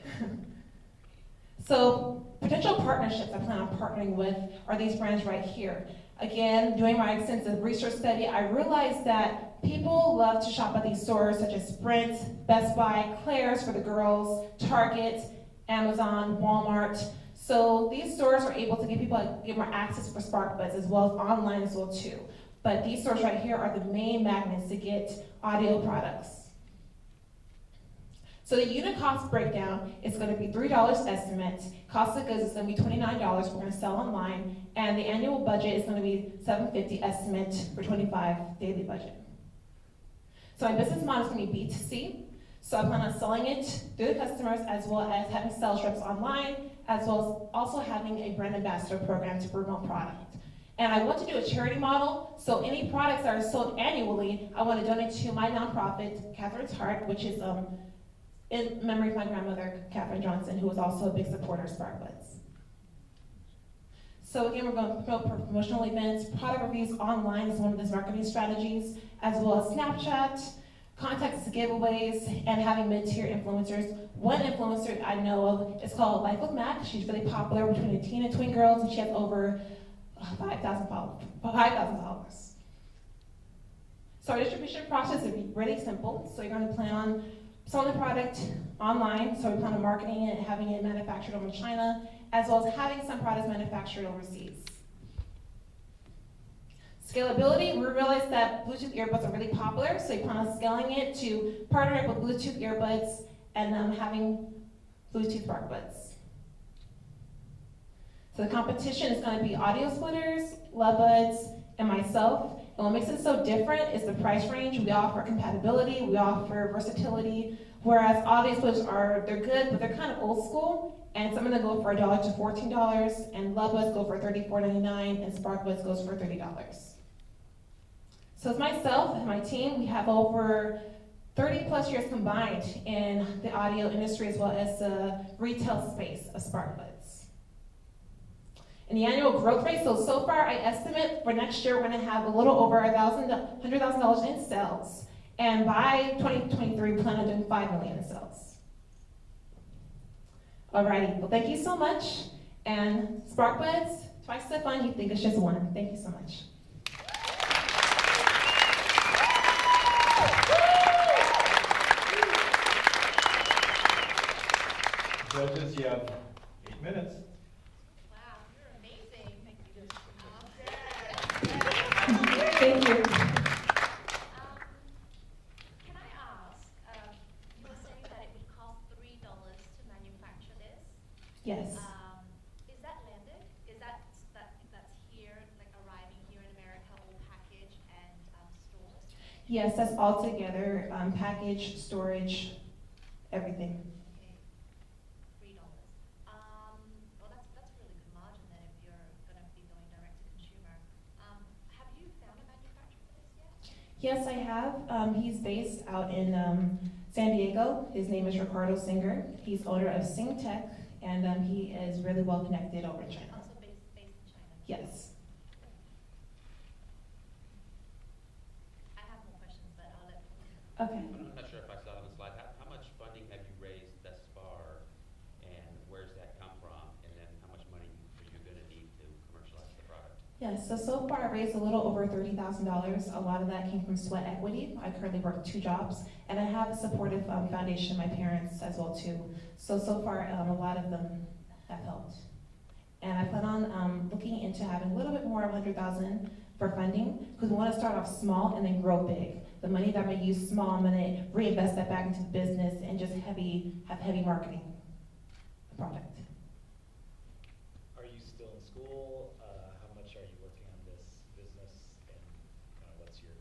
So potential partnerships I plan on partnering with are these brands right here. Again, doing my extensive research study, I realized that people love to shop at these stores such as Sprint, Best Buy, Claire's for the girls, Target, Amazon, Walmart. So these stores are able to give people more access for Spark Buzz as well as online as well too. But these stores right here are the main magnets to get audio products. So the unit cost breakdown is going to be $3 estimate. Cost of goods is going to be $29. We're going to sell online, and the annual budget is going to be $750 estimate for 25 daily budget. So my business model is going to be B2C. So I plan on selling it through the customers as well as having sales reps online, as well as also having a brand ambassador program to promote product. And I want to do a charity model, so any products that are sold annually, I want to donate to my nonprofit, Catherine's Heart, which is in memory of my grandmother, Katherine Johnson, who was also a big supporter of Spark Buzz. So again, we're going to promote promotional events, product reviews online is one of these marketing strategies, as well as Snapchat, contacts giveaways, and having mid-tier influencers. One influencer I know of is called Life with Mac. She's really popular between the teen and twin girls, and she has over 5,000 followers. So our distribution process is really simple. So you're going to plan on selling the product online. So we plan on marketing it, having it manufactured over in China, as well as having some products manufactured overseas. Scalability, we realized that Bluetooth earbuds are really popular, so we plan on scaling it to partner up with Bluetooth earbuds and having Bluetooth Spark Buds. So the competition is going to be Audio Splitters, Love Buds, and myself. And what makes it so different is the price range. We offer compatibility, we offer versatility, whereas Audio Splitters they're good, but they're kind of old school, and some of them go for $1 to $14, and Love Buds go for $34.99, and Spark Buds goes for $30. So it's myself and my team, we have over 30 plus years combined in the audio industry as well as the retail space of Spark Buds. And the annual growth rate, so far I estimate for next year we're going to have a little over $100,000 in sales. And by 2023, we plan on doing $5 million in sales. Alrighty, well thank you so much. And Spark Buds, twice the fun, you think it's just one. Thank you so much. Judges, you have 8 minutes. Wow, you're amazing. Thank you. Thank you. Can I ask, you were saying that it would cost $3 to manufacture this. Yes. Is that landed? Is that's here, like arriving here in America, all packaged and stored? Yes, that's all together, package, storage, everything. $3. Well, that's really good margin then if you're going to be going direct to consumer. Have you found a manufacturer for this yet? Yes, I have. He's based out in San Diego. His name is Ricardo Singer. He's owner of Sing Tech, and he is really well connected over in China. Also based in China? Yes. I have more questions, but I'll let you. Okay. I'm not sure if I saw it on the slide. How much funding have you raised thus far, and where's that come from? And then how much money are you going to need to commercialize the product? Yes, so far I raised a little over $30,000. A lot of that came from sweat equity. I currently work 2 jobs, and I have a supportive foundation, my parents as well too. So far a lot of them have helped. And I plan on looking into having a little bit more of $100,000 for funding, because we want to start off small and then grow big. The money that I'm gonna use small, I'm gonna reinvest that back into the business and just have heavy marketing the product. Are you still in school? How much are you working on this business, and kind of what's your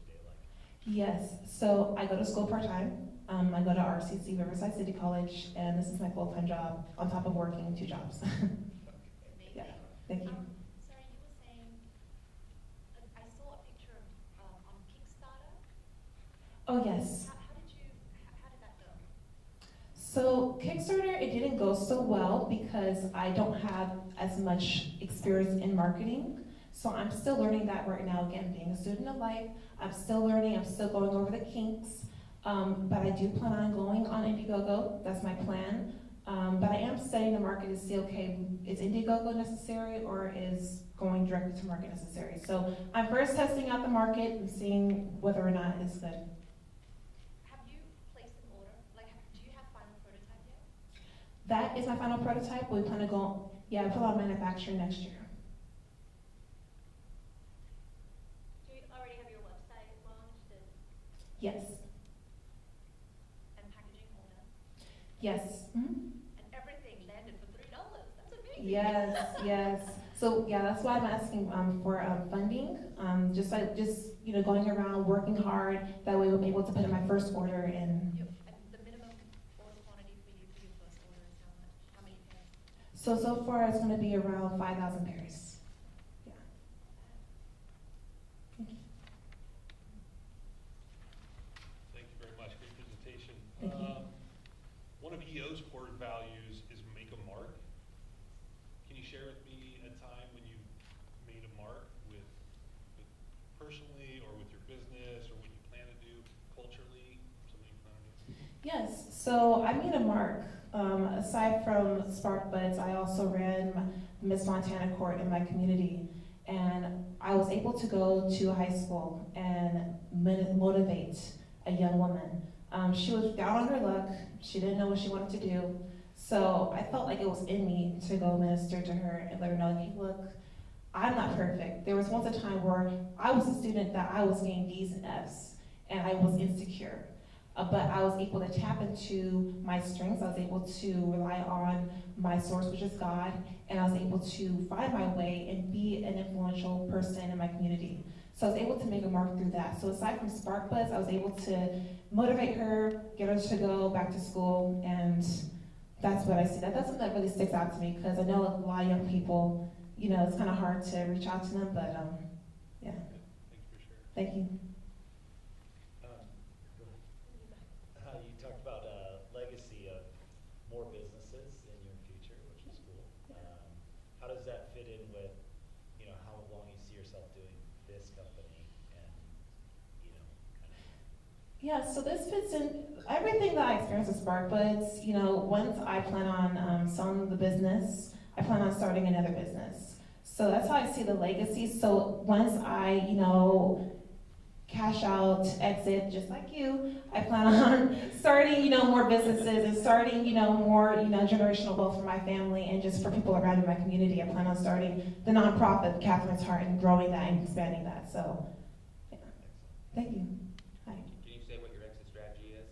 day like? Yes, so I go to school part-time. I go to RCC, Riverside City College, and this is my full-time job on top of working 2 jobs. Amazing. Yeah, thank you. Sorry, you were saying, I saw a picture on Kickstarter. Oh, yes. How did that go? So Kickstarter, it didn't go so well because I don't have as much experience in marketing. So I'm still learning that right now. Again, being a student of life, I'm still learning, I'm still going over the kinks. But I do plan on going on Indiegogo, that's my plan. But I am studying the market to see, okay, is Indiegogo necessary or is going directly to market necessary? So I'm first testing out the market and seeing whether or not it's good. Have you placed an order? Like, do you have final prototype yet? That is my final prototype. We plan to go, yeah, put on manufacturing next year. Do you already have your website launched Yes, and packaging all done? yes. Mhm. And everything landed for $3. That's amazing. Yes, yes. So yeah, that's why I'm asking for funding. Just going around working hard. That way, we'll be able to put in my first order and. And the minimum order quantity for you for your first order is how much? How many pairs? So far it's going to be around 5,000 pairs. Yeah. Thank you. Thank you very much, great presentation. Thank you. One of EO's core values is make a mark. Can you share with me a time when you made a mark with personally or with your business or what you plan to do culturally, something you plan to do? Yes, so I made a mark. Aside from Spark Buds, I also ran Miss Montana Court in my community. And I was able to go to high school and motivate a young woman. She was down on her luck. She didn't know what she wanted to do. So I felt like it was in me to go minister to her and let her know, hey, look, I'm not perfect. There was once a time where I was a student that I was getting D's and F's, and I was insecure. But I was able to tap into my strengths. I was able to rely on my source, which is God, and I was able to find my way and be an influential person in my community. So I was able to make a mark through that. So aside from Spark Buds, I was able to motivate her, get her to go back to school, and that's what I see. That's something that really sticks out to me because I know a lot of young people, it's kind of hard to reach out to them, but yeah. Thank you for sharing. Thank you. You talked about a legacy of more businesses in your future, which is cool. How does that fit in with, how long you see yourself doing this company and, kind of? Yeah, so this fits in everything that I experienced with Spark Buds. Once I plan on selling the business, I plan on starting another business. So that's how I see the legacy. So once I, cash out, exit, just like you, I plan on starting, more businesses and starting, more, generational wealth for my family and just for people around in my community. I plan on starting the nonprofit, Catherine's Heart, and growing that and expanding that. So, yeah. Thank you. Hi. Can you say what your exit strategy is?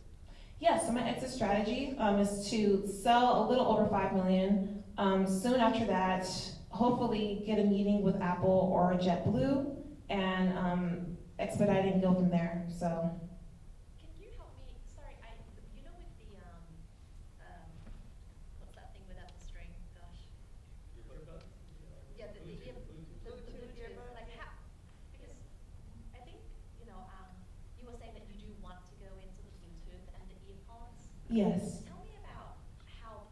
Yeah, so my exit strategy is to sell a little over $5 million. Soon after that, hopefully get a meeting with Apple or JetBlue and expedite and go from there. So. Can you help me? Sorry, with the what's that thing without the string? Gosh. Yeah, the Bluetooth earbud. Like how? Because I think you were saying that you do want to go into the Bluetooth and the earpods. Yes. Tell me about how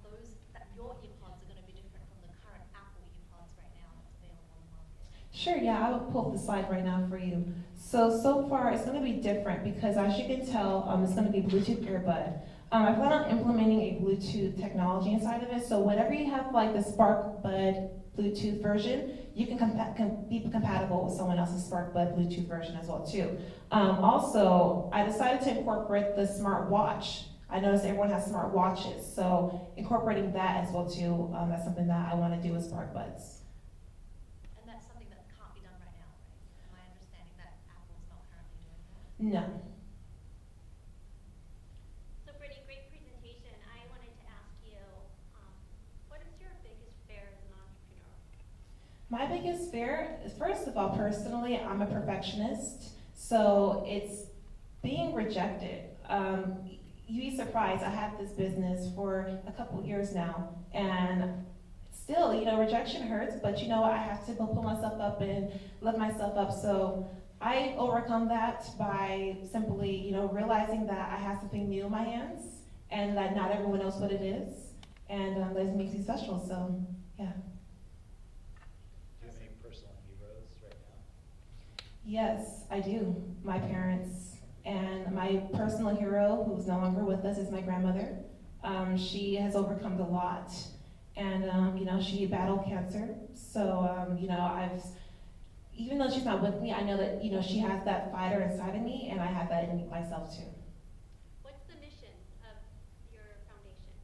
your earpods are going to be different from the current Apple earpods right now that's available on the market. Sure, yeah, I will pull up the slide right now for you. So far it's going to be different because as you can tell, it's going to be Bluetooth earbud. I plan on implementing a Bluetooth technology inside of it. So whenever you have like the Spark Bud Bluetooth version, you can be compatible with someone else's Spark Bud Bluetooth version as well too. Also, I decided to incorporate the smart watch. I noticed everyone has smart watches, so incorporating that as well too, that's something that I want to do with Spark Buds. And that's something that can't be done right now, right? Am I understanding that Apple's not currently doing that? No. personally, I'm a perfectionist, so it's being rejected. You'd be surprised, I had this business for a couple years now, and still, rejection hurts, but I have to pull myself up and lift myself up. So I overcome that by simply, realizing that I have something new in my hands, and that not everyone knows what it is, and that makes me special, so, yeah. Do you have any personal heroes right now? Yes, I do. My parents. And my personal hero, who's no longer with us, is my grandmother. She has overcome a lot. And, she battled cancer. So, even though she's not with me, I know that, she has that fighter inside of me, and I have that in myself too. What's the mission of your foundation?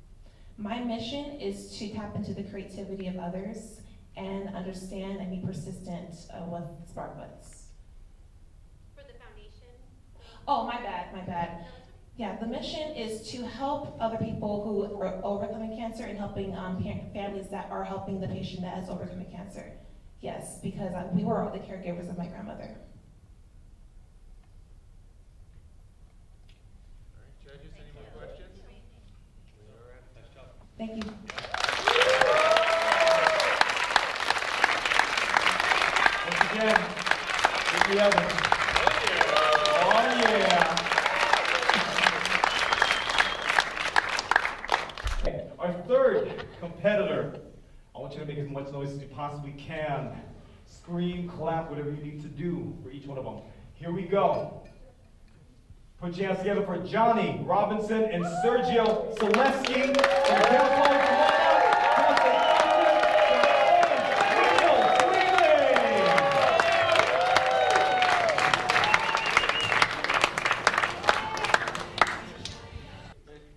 My mission is to tap into the creativity of others and understand and be persistent with Sparkbuds. For the foundation? Oh, my bad. Yeah, the mission is to help other people who are overcoming cancer and helping families that are helping the patient that has overcome cancer. Yes, because we were the caregivers of my grandmother. All right, judges, any more questions? All right, nice job. Thank you. Once again, Ricky Evans. Oh yeah. Okay, our third competitor. I want you to make as much noise as you possibly can. Scream, clap, whatever you need to do for each one of them. Here we go. Put your hands together for Johnny Robinson and Sergio Selesky from California.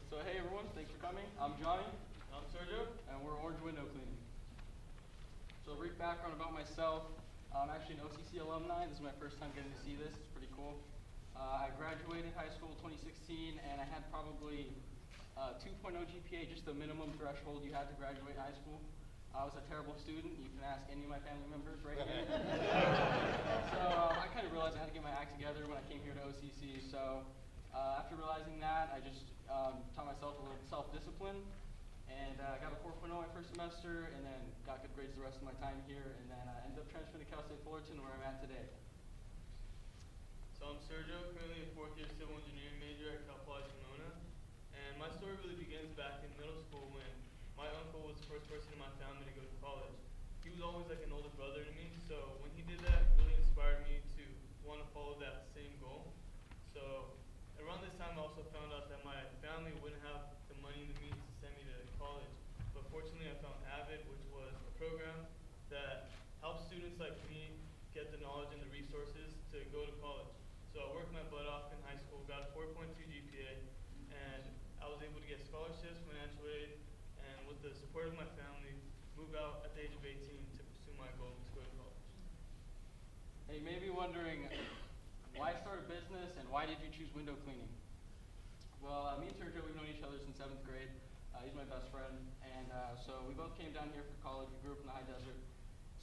So hey everyone, thanks for coming. I'm Johnny, I'm Sergio, and we're Orange Window Cleaning. So a brief background about myself. I'm actually an OCC alumni. This is my first time getting to see this. It's pretty cool. I graduated high school 2016, and I had probably 2.0 GPA, just the minimum threshold you had to graduate high school. I was a terrible student. You can ask any of my family members right here. So I kind of realized I had to get my act together when I came here to OCC. So after realizing that, I just taught myself a little self-discipline, and I got a 4.0 my first semester, and then got good grades the rest of my time here, and then I ended up transferring to Cal State Fullerton, where I'm at today. So I'm Sergio, currently a fourth-year civil engineering major at Cal Poly Pomona, and my story really begins back in middle school when my uncle was the first person in my family to go to college. He was always like an older brother to me, so when he did that, it really inspired me to want to follow that same goal. So around this time, I also found out that my family wouldn't have the money and the means to send me to college, but fortunately, I found AVID, which was a program that helps students like me get the knowledge and the resources to go to college. So I worked my butt off in high school, got a 4.2 GPA, and I was able to get scholarships, financial aid, and with the support of my family, move out at the age of 18 to pursue my goal to go to college. Hey, you may be wondering, why start a business and why did you choose window cleaning? Well, me and Sergio, we've known each other since 7th grade. He's my best friend, and so we both came down here for college. We grew up in the high desert.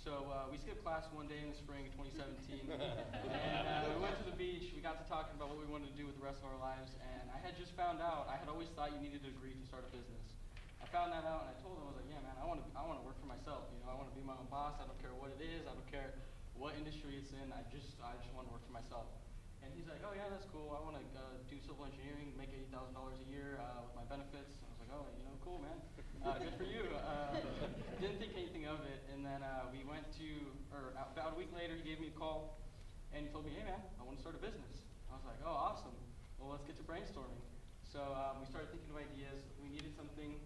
So we skipped class one day in the spring of 2017, and we went to the beach. We got to talking about what we wanted to do with the rest of our lives, and I had just found out, I had always thought you needed a degree to start a business. I found that out, and I told him, I was like, yeah, man, I want to work for myself. You know, I want to be my own boss. I don't care what it is. I don't care what industry it's in. I just want to work for myself. And he's like, oh yeah, that's cool. I want to do civil engineering, make $80,000 a year with my benefits. And I was like, oh, cool, man. Good for you. Didn't think anything of it. And then we went to, or about a week later, he gave me a call, and he told me, hey man, I want to start a business. I was like, oh, awesome. Well, let's get to brainstorming. So we started thinking of ideas. We needed something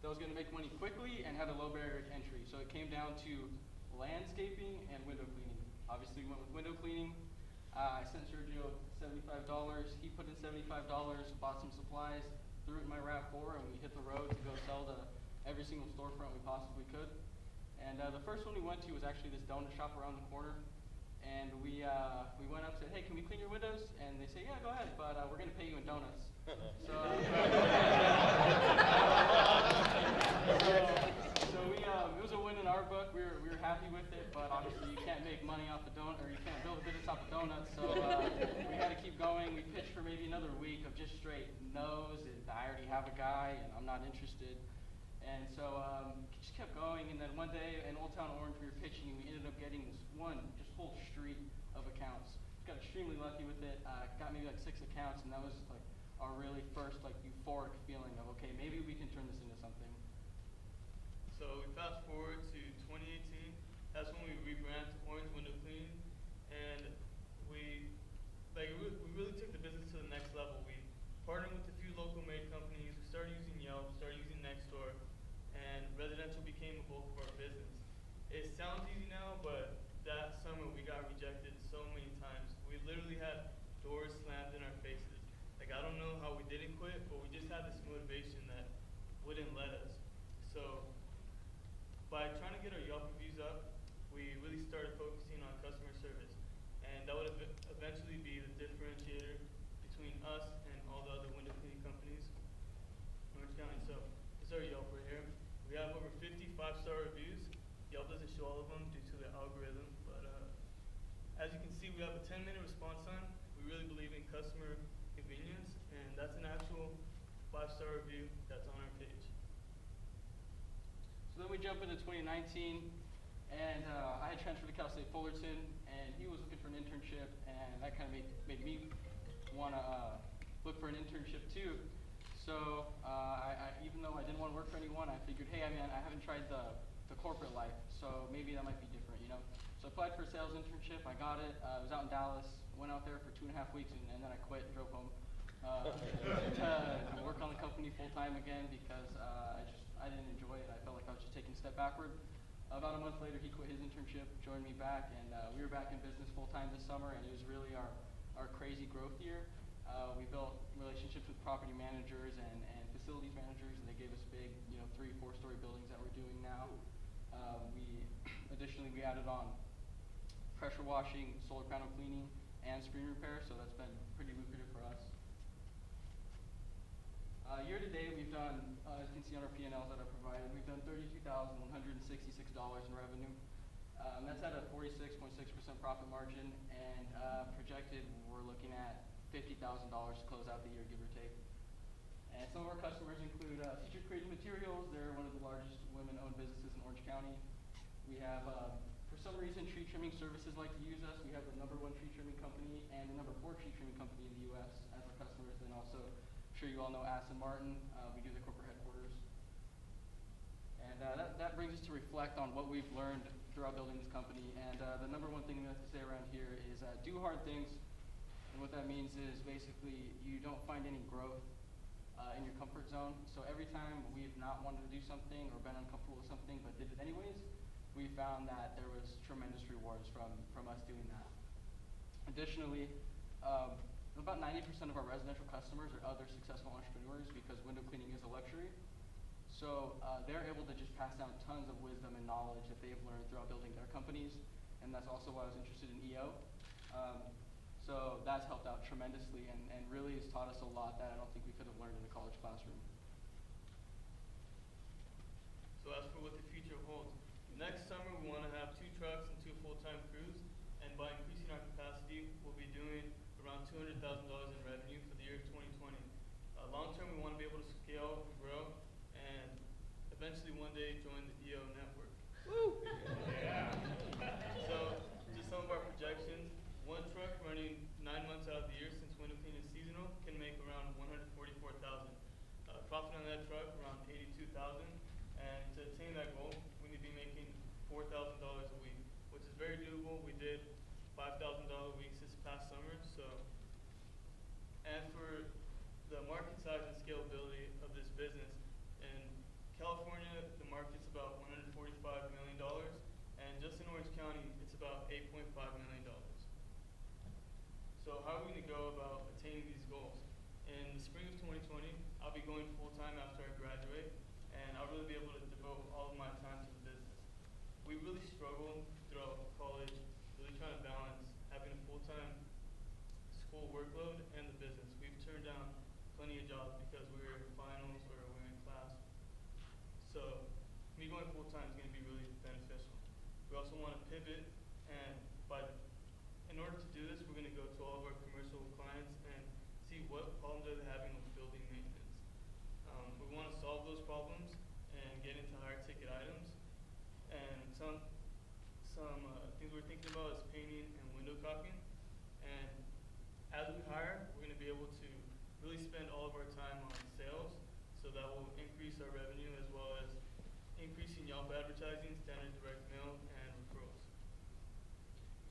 that was going to make money quickly and had a low barrier to entry. So it came down to landscaping and window cleaning. Obviously, we went with window cleaning. I sent Sergio $75. He put in $75, bought some supplies, threw it in my RAV4, and we hit the road to go sell to every single storefront we possibly could. And the first one we went to was actually this donut shop around the corner. And we went up and said, hey, can we clean your windows? And they say, yeah, go ahead, but we're going to pay you in donuts. So it was a win in our book. We were happy with with it, but obviously you can't make money off a donut, or you can't build a business off of donuts, so we had to keep going. We pitched for maybe another week of just straight no's, and I already have a guy, and I'm not interested. And so just kept going, and then one day in Old Town Orange we were pitching, and we ended up getting this one just whole street of accounts. Got extremely lucky with it. Got maybe like 6 accounts, and that was like our really first like euphoric feeling of, okay, maybe we can turn this into something. So we fast forward to 2018. That's when we rebranded to Orange Window Cleaning, and we really took the business to the next level. We partnered with a few local made companies. We started using Yelp, started using Nextdoor, and residential became a bulk of our business. It sounds easy now, but that summer we got rejected so many times. We literally had doors slammed in our faces. Like, I don't know how we didn't quit, but we just had this motivation that wouldn't let us. So by trying to get our Yelp reviews up, we really started focusing on customer service. And that would eventually be the differentiator between us and all the other window cleaning companies in Orange County. So this is our Yelp right here. We have over 50 5-star reviews. Yelp doesn't show all of them due to the algorithm, but as you can see, we have a 10-minute response time. We really believe in customer convenience, and that's an actual 5-star review that's on our page. So then we jump into 2019, and I had transferred to Cal State Fullerton, and he was looking for an internship, and that kind of made me want to look for an internship too. So even though I didn't want to work for anyone, I figured, hey, I mean, I haven't tried the corporate life, so maybe that might be different, you know? So I applied for a sales internship. I got it. I was out in Dallas, went out there for 2.5 weeks, and then I quit and drove home to work on the company full time again because I didn't enjoy it. I felt like I was just taking a step backward. About a month later, he quit his internship, joined me back, and we were back in business full time this summer, and it was really our crazy growth year. We built relationships with property managers and facilities managers, and they gave us big, 3-4-story buildings that we're doing now. Additionally, we added on pressure washing, solar panel cleaning, and screen repair, so that's been pretty lucrative for us. Year to date, we've done, as you can see on our P&Ls that I provided, we've done $32,166 in revenue. That's at a 46.6% profit margin, and projected, we're looking at $50,000 to close out the year, give or take. And some of our customers include Teacher Creative Materials. They're one of the largest women-owned businesses in Orange County. We have, for some reason, tree trimming services like to use us. We have the #1 tree trimming company and the #4 tree trimming company in the U.S. as our customers. And also, I'm sure you all know Aston Martin. We do the corporate headquarters. And that brings us to reflect on what we've learned throughout building this company. And the #1 thing we have to say around here is do hard things. And what that means is basically you don't find any growth in your comfort zone. So every time we've not wanted to do something or been uncomfortable with something but did it anyways, we found that there was tremendous rewards from us doing that. Additionally, about 90% of our residential customers are other successful entrepreneurs because window cleaning is a luxury. So they're able to just pass down tons of wisdom and knowledge that they've learned throughout building their companies, and that's also why I was interested in EO. So that's helped out tremendously and really has taught us a lot that I don't think we could have learned in a college classroom. So as for what the future holds, next summer we want to have 2 trucks and 2 full-time crews, and by increasing our capacity, we'll be doing around $200,000 in revenue for the year 2020. Long term, we want to be able to scale and grow, and eventually one day join the EO network. Woo! Yeah. So just some of our projections. 1 truck running 9 months out of the year, since window cleaning is seasonal, can make around $144,000. Profit on that truck around $82,000, and to attain that goal, we need to be making $4,000 a week, which is very doable. We did $5,000 weeks this past summer. So, and for the market size and scalability of this business, in California, the market's about $145 million, and just in Orange County, it's about $8.5 million. So how are we going to go about attaining these goals? In the spring of 2020, I'll be going full-time after I graduate, and I'll really be able to devote all of my time to the business. We really struggled throughout college, really trying to balance having a full-time school workload and the business. We've turned down plenty of jobs because we were in finals or we were in class. So me going full-time is going to be really beneficial. We also also want to pivot, and in order to do this, we're going to go to all of our commercial clients and see what problems are they having with building maintenance. We want to solve those problems and get into higher ticket items. And some things we're thinking about is painting and window caulking. And as we hire, we're going to be able to really spend all of our time on sales, so that will increase our revenue as well as increasing Yelp advertising, standard direct mail, and referrals.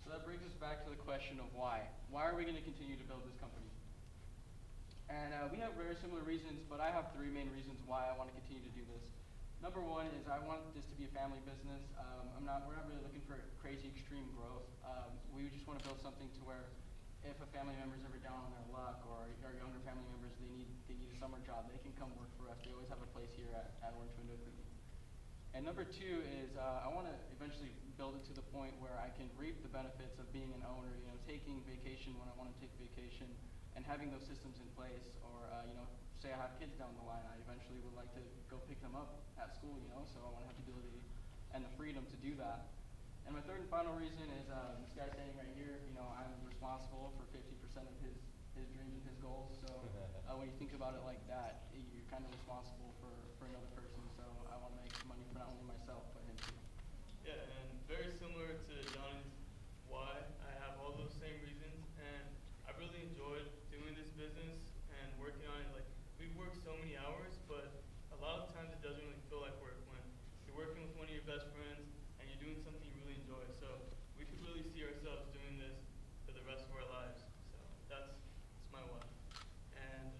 So that brings us back to the question of why. Why are we going to continue to build this company? And we have very similar reasons, but I have three main reasons why I want to continue to do this. Number one is I want this to be a family business. We're not really looking for crazy extreme growth. We just want to build something to where if a family member is ever down on their luck, or younger family members, they need a summer job, they can come work for us. They always have a place here at Orange Window Cleaning. And number two is I want to eventually build it to the point where I can reap the benefits of being an owner, taking vacation when I want to take vacation, and having those systems in place. Or say I have kids down the line, I eventually would like to go pick them up at school, so I want to have the ability and the freedom to do that. And my third and final reason is this guy standing right here, I'm responsible for 50% of his dreams and his goals. So when you think about it like that, you're kind of responsible for another person. So I want to make money for not only myself, but him too. Yeah, and very similar to Johnny's why, I have all those same reasons, and I really enjoyed doing this business and working on it. Like, we've worked so many hours, but a lot of times it doesn't really feel like work when you're working with one of your best friends and you're doing something you really enjoy. So we could really see ourselves doing this for the rest of our lives. So that's my why. And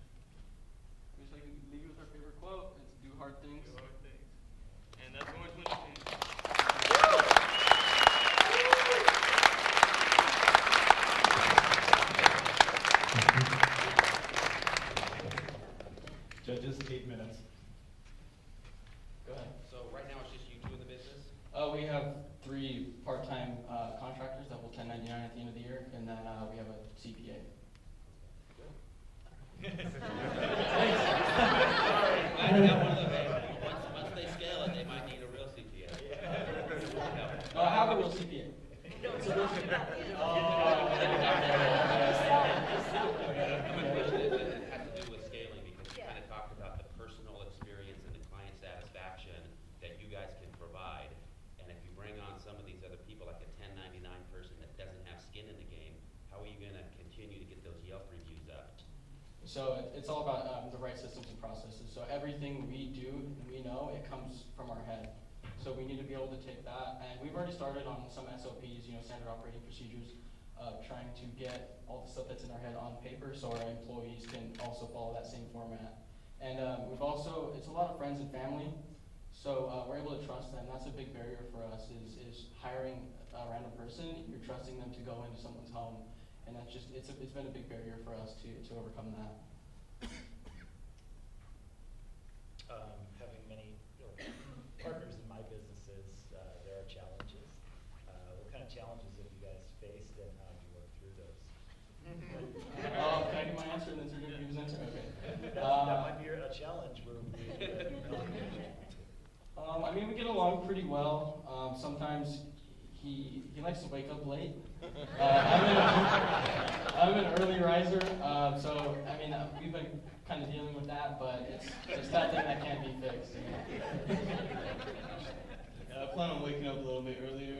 We just like to leave you with our favorite quote. It's do hard things. do hard things. And that's Orange Window Cleaning. Judges, 8 minutes. Go ahead. So right now it's just you two in the business? We have 3 part-time contractors that will 1099 at the end of the year, and then we have a CPA. I got one of those. Once they scale it, they might need a real CPA. No, I have a real CPA. My question is, it has to do with scaling, because you kind of talked about the personal experience and the client satisfaction that you guys can provide. And if you bring on some of these other people, like a 1099 person that doesn't have skin in the game, how are you going to continue to get those Yelp reviews up? So it's all about the right systems and processes. So everything we do and we know, it comes from our head. So we need to be able to take that, and we've already started on some SOPs, standard operating procedures, trying to get all the stuff that's in our head on paper so our employees can also follow that same format. And it's a lot of friends and family, so we're able to trust them. That's a big barrier for us is hiring a random person. You're trusting them to go into someone's home, and that's just, it's been a big barrier for us to overcome that. Having many partners in my businesses, there are challenges. What kind of challenges have you guys faced, and how have you worked through those? Can I do my answer and then Sergio give his answer? Okay. That might be a challenge where we get along pretty well. Sometimes he likes to wake up late. I'm an early riser, so we've been kind of dealing with that, but it's that thing that can't be fixed. I plan on waking up a little bit earlier.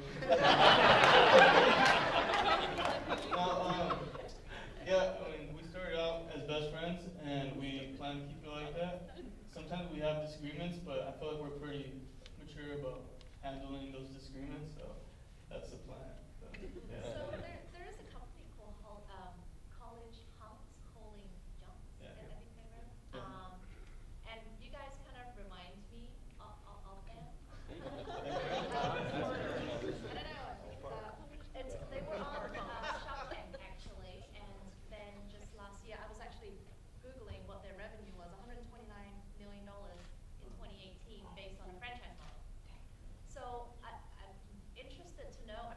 We started out as best friends, and we plan to keep it like that. Sometimes we have disagreements, but I feel like we're pretty mature about handling those disagreements, so that's the plan. So, yeah. So there is a company called College Humps, Calling Jumps, Yeah. I think they run. Yeah. And you guys kind of remind me of them. I don't know. They were on Shark Tank actually, and then just last year I was actually Googling what their revenue was, $129 million in 2018 based on a franchise model. So I'm interested to know,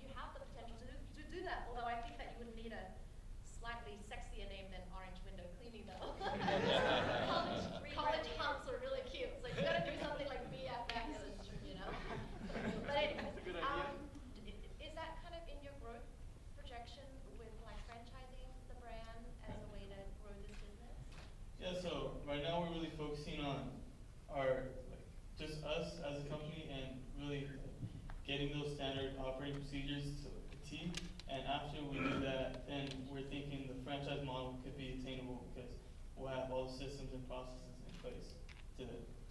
you have the potential to do that, although I think that you would need a slightly sexier name than Orange Window Cleaning though. College humps are really cute, so you gotta do something like BFFs, But anyway. That's a good processes in place to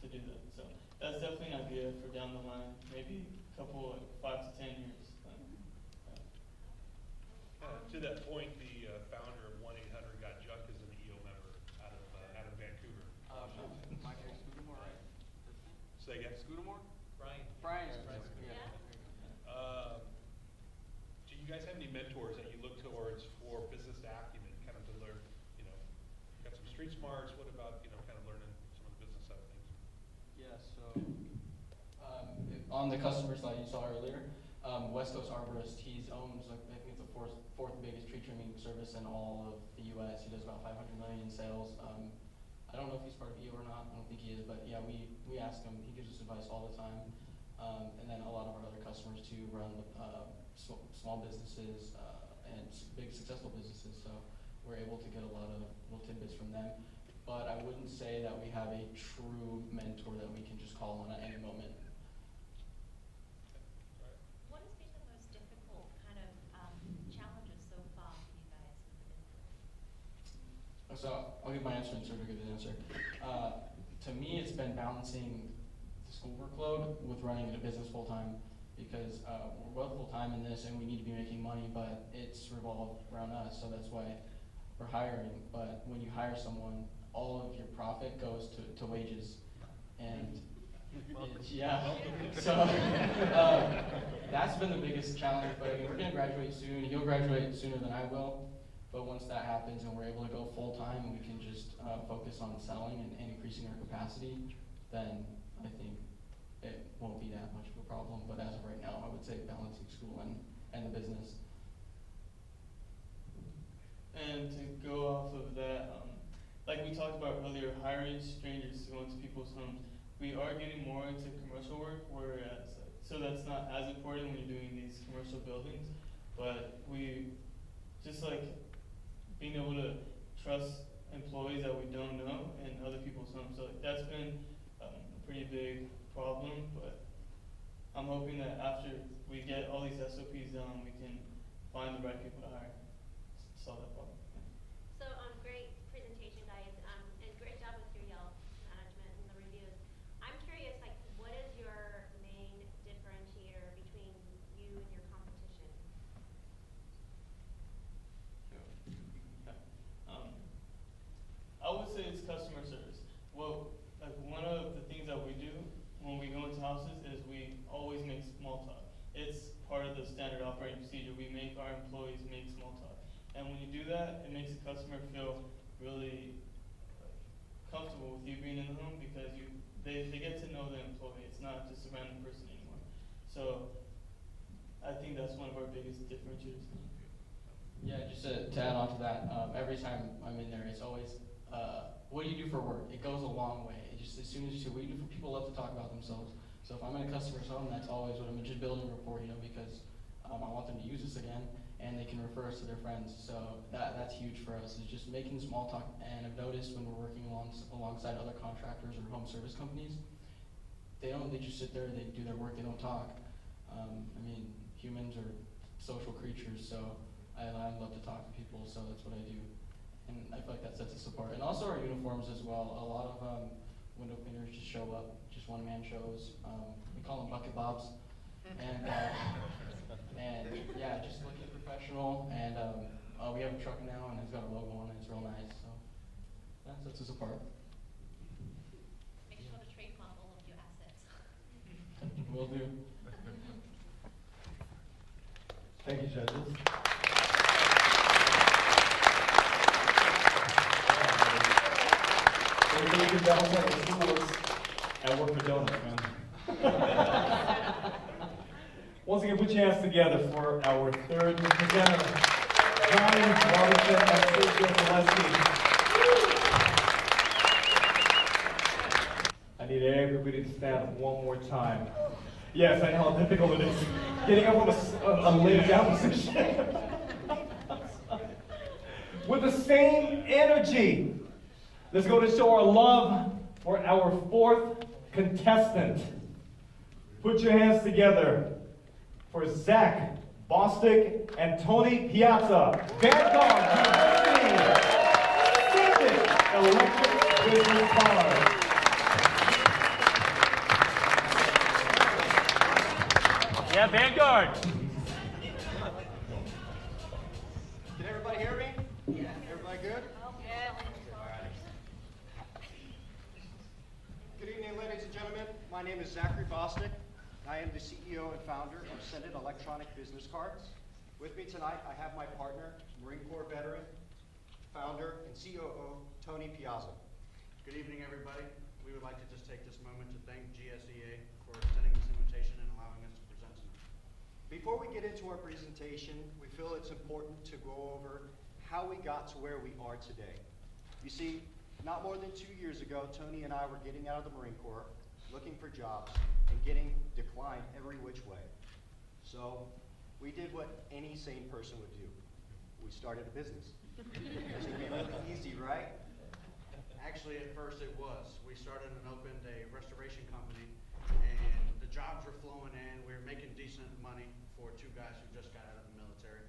do that. So that's definitely an idea for down the line, maybe a couple, like 5 to 10 years. To that point, the founder of 1-800-GOT-JUNK is an EO member out of Vancouver. Michael Scudamore, right? Say again? Scudamore? Brian. Brian. Yeah. Do you guys have any mentors that you look towards for business acumen, kind of to learn, got some street smarts, what about, kind of learning some of the business side of things? Yeah, so on the customer side you saw earlier, West Coast Arborist, he owns, like, I think it's the fourth biggest tree trimming service in all of the U.S. He does about 500 million in sales. I don't know if he's part of EO or not. I don't think he is, but yeah, we ask him. He gives us advice all the time. And then a lot of our other customers too run small businesses and big successful businesses. So we're able to get a lot of little tidbits from them. But I wouldn't say that we have a true mentor that we can just call on at any moment. What has been the most difficult kind of challenges so far for you guys with the business? So I'll give my answer and Sergio give his answer. To me, it's been balancing the school workload with running a business full time, because we're both full time in this and we need to be making money, but it's revolved around us, so that's why we're hiring. But when you hire someone, all of your profit goes to wages, and yeah. So that's been the biggest challenge. But I mean, we're gonna graduate soon. He'll graduate sooner than I will. But once that happens and we're able to go full time and we can just focus on selling and increasing our capacity, then I think it won't be that much of a problem. But as of right now, I would say balancing school and the business. And to go off of that, like we talked about earlier, hiring strangers to go into people's homes, we are getting more into commercial work, whereas, so that's not as important when you're doing these commercial buildings, but we just like being able to trust employees that we don't know in other people's homes. So like, that's been a pretty big problem, but I'm hoping that after we get all these SOPs done, we can find the right people to hire, solve that problem. So, great presentation, guys, and great job with your Yelp management and the reviews. I'm curious, like, what is your main differentiator between you and your competition? I would say it's customer service. Well, like one of the things that we do when we go into houses is we always make small talk. It's part of the standard operating procedure. We make our employees make small talk. And when you do that, it makes the customer feel really comfortable with you being in the home, because they get to know the employee. It's not just a random person anymore. So I think that's one of our biggest differentiators. Yeah, just to add on to that, every time I'm in there, it's always, what do you do for work? It goes a long way. It just, as soon as you say, what do you do for, people love to talk about themselves. So if I'm in a customer's home, that's always what I'm just building rapport, because I want them to use this again, and they can refer us to their friends. So that's huge for us, is just making small talk. And I've noticed when we're working alongside other contractors or home service companies, they just sit there, they do their work, they don't talk. I mean, humans are social creatures, so I love to talk to people, so that's what I do. And I feel like that sets us apart. And also our uniforms as well. A lot of window cleaners just show up, just one-man shows. We call them bucket bobs. And yeah, just looking professional. And we have a truck now, and it's got a logo on it. It's real nice. So that sets us apart. Make sure to trademark all of your assets. Will do. Thank you, judges. Everybody can balance like the schools. I work for donuts, man. Once again, put your hands together for our third presenter, Brian Robertson and Sergio Gillespie. I need everybody to stand up one more time. Yes, I know how difficult it is getting up from a laid down position. With the same energy, let's go to show our love for our fourth contestant. Put your hands together for Zach Bostic and Tony Piazza, Vanguard University, Electric business card. Yeah, Vanguard. Can everybody hear me? Yeah. Everybody good? Good evening, ladies and gentlemen. My name is Zachary Bostic. I am the CEO and founder of Send It Electronic Business Cards. With me tonight, I have my partner, Marine Corps veteran, founder, and COO, Tony Piazza. Good evening, everybody. We would like to just take this moment to thank GSEA for extending this invitation and allowing us to present tonight. Before we get into our presentation, we feel it's important to go over how we got to where we are today. You see, not more than 2 years ago, Tony and I were getting out of the Marine Corps, looking for jobs, and getting declined every which way. So we did what any sane person would do. We started a business. It should be really easy, right? Actually, at first it was. We started and opened a restoration company, and the jobs were flowing in. We were making decent money for two guys who just got out of the military.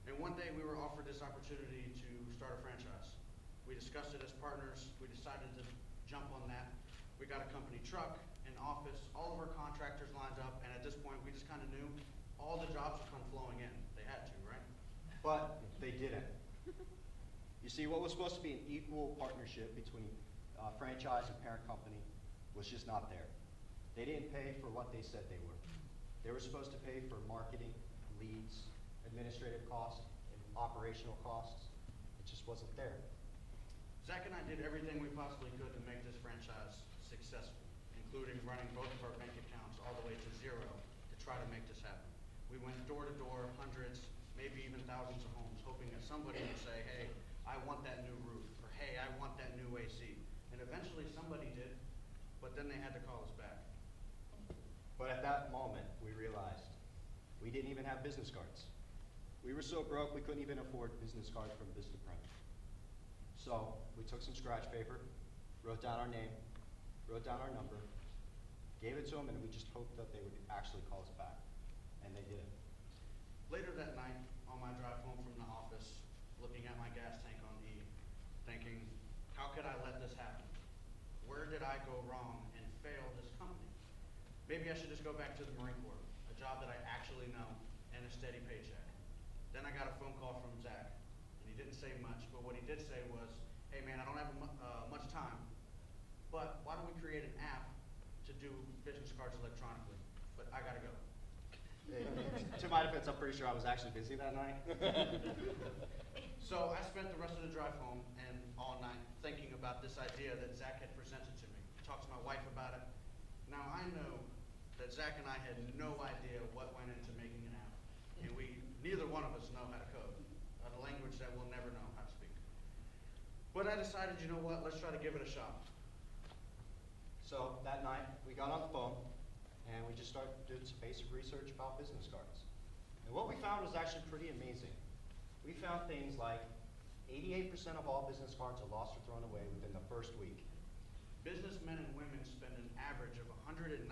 And one day we were offered this opportunity to start a franchise. We discussed it as partners. We decided to jump on that. We got a company truck, an office, all of our contractors lined up, and at this point we just kind of knew all the jobs would come flowing in. They had to, right? But they didn't. You see, what was supposed to be an equal partnership between franchise and parent company was just not there. They didn't pay for what they said they were. They were supposed to pay for marketing, leads, administrative costs, and operational costs. It just wasn't there. Zach and I did everything we possibly could to make this franchise successful, including running both of our bank accounts all the way to zero to try to make this happen. We went door to door, hundreds, maybe even thousands of homes, hoping that somebody would say, hey, I want that new roof, or hey, I want that new AC. And eventually somebody did, but then they had to call us back. But at that moment, we realized we didn't even have business cards. We were so broke we couldn't even afford business cards from Vistaprint. So we took some scratch paper, wrote down our name, wrote down our number, gave it to them, and we just hoped that they would actually call us back. And they did. Later that night, on my drive home from the office, looking at my gas tank on E, thinking, how could I let this happen? Where did I go wrong and fail this company? Maybe I should just go back to the Marine Corps, a job that I actually know, and a steady paycheck. Then I got a phone call from Zach, and he didn't say much, but what he did say was, hey man, I don't have much time, but why don't we create an app to do business cards electronically? But I gotta go. To my defense, I'm pretty sure I was actually busy that night. So I spent the rest of the drive home and all night thinking about this idea that Zach had presented to me. Talked to my wife about it. Now I know that Zach and I had no idea what went into making an app. And neither one of us know how to code, a language that we'll never know how to speak. But I decided, you know what, let's try to give it a shot. So that night, we got on the phone, and we just started doing some basic research about business cards. And what we found was actually pretty amazing. We found things like 88% of all business cards are lost or thrown away within the first week. Businessmen and women spend an average of $197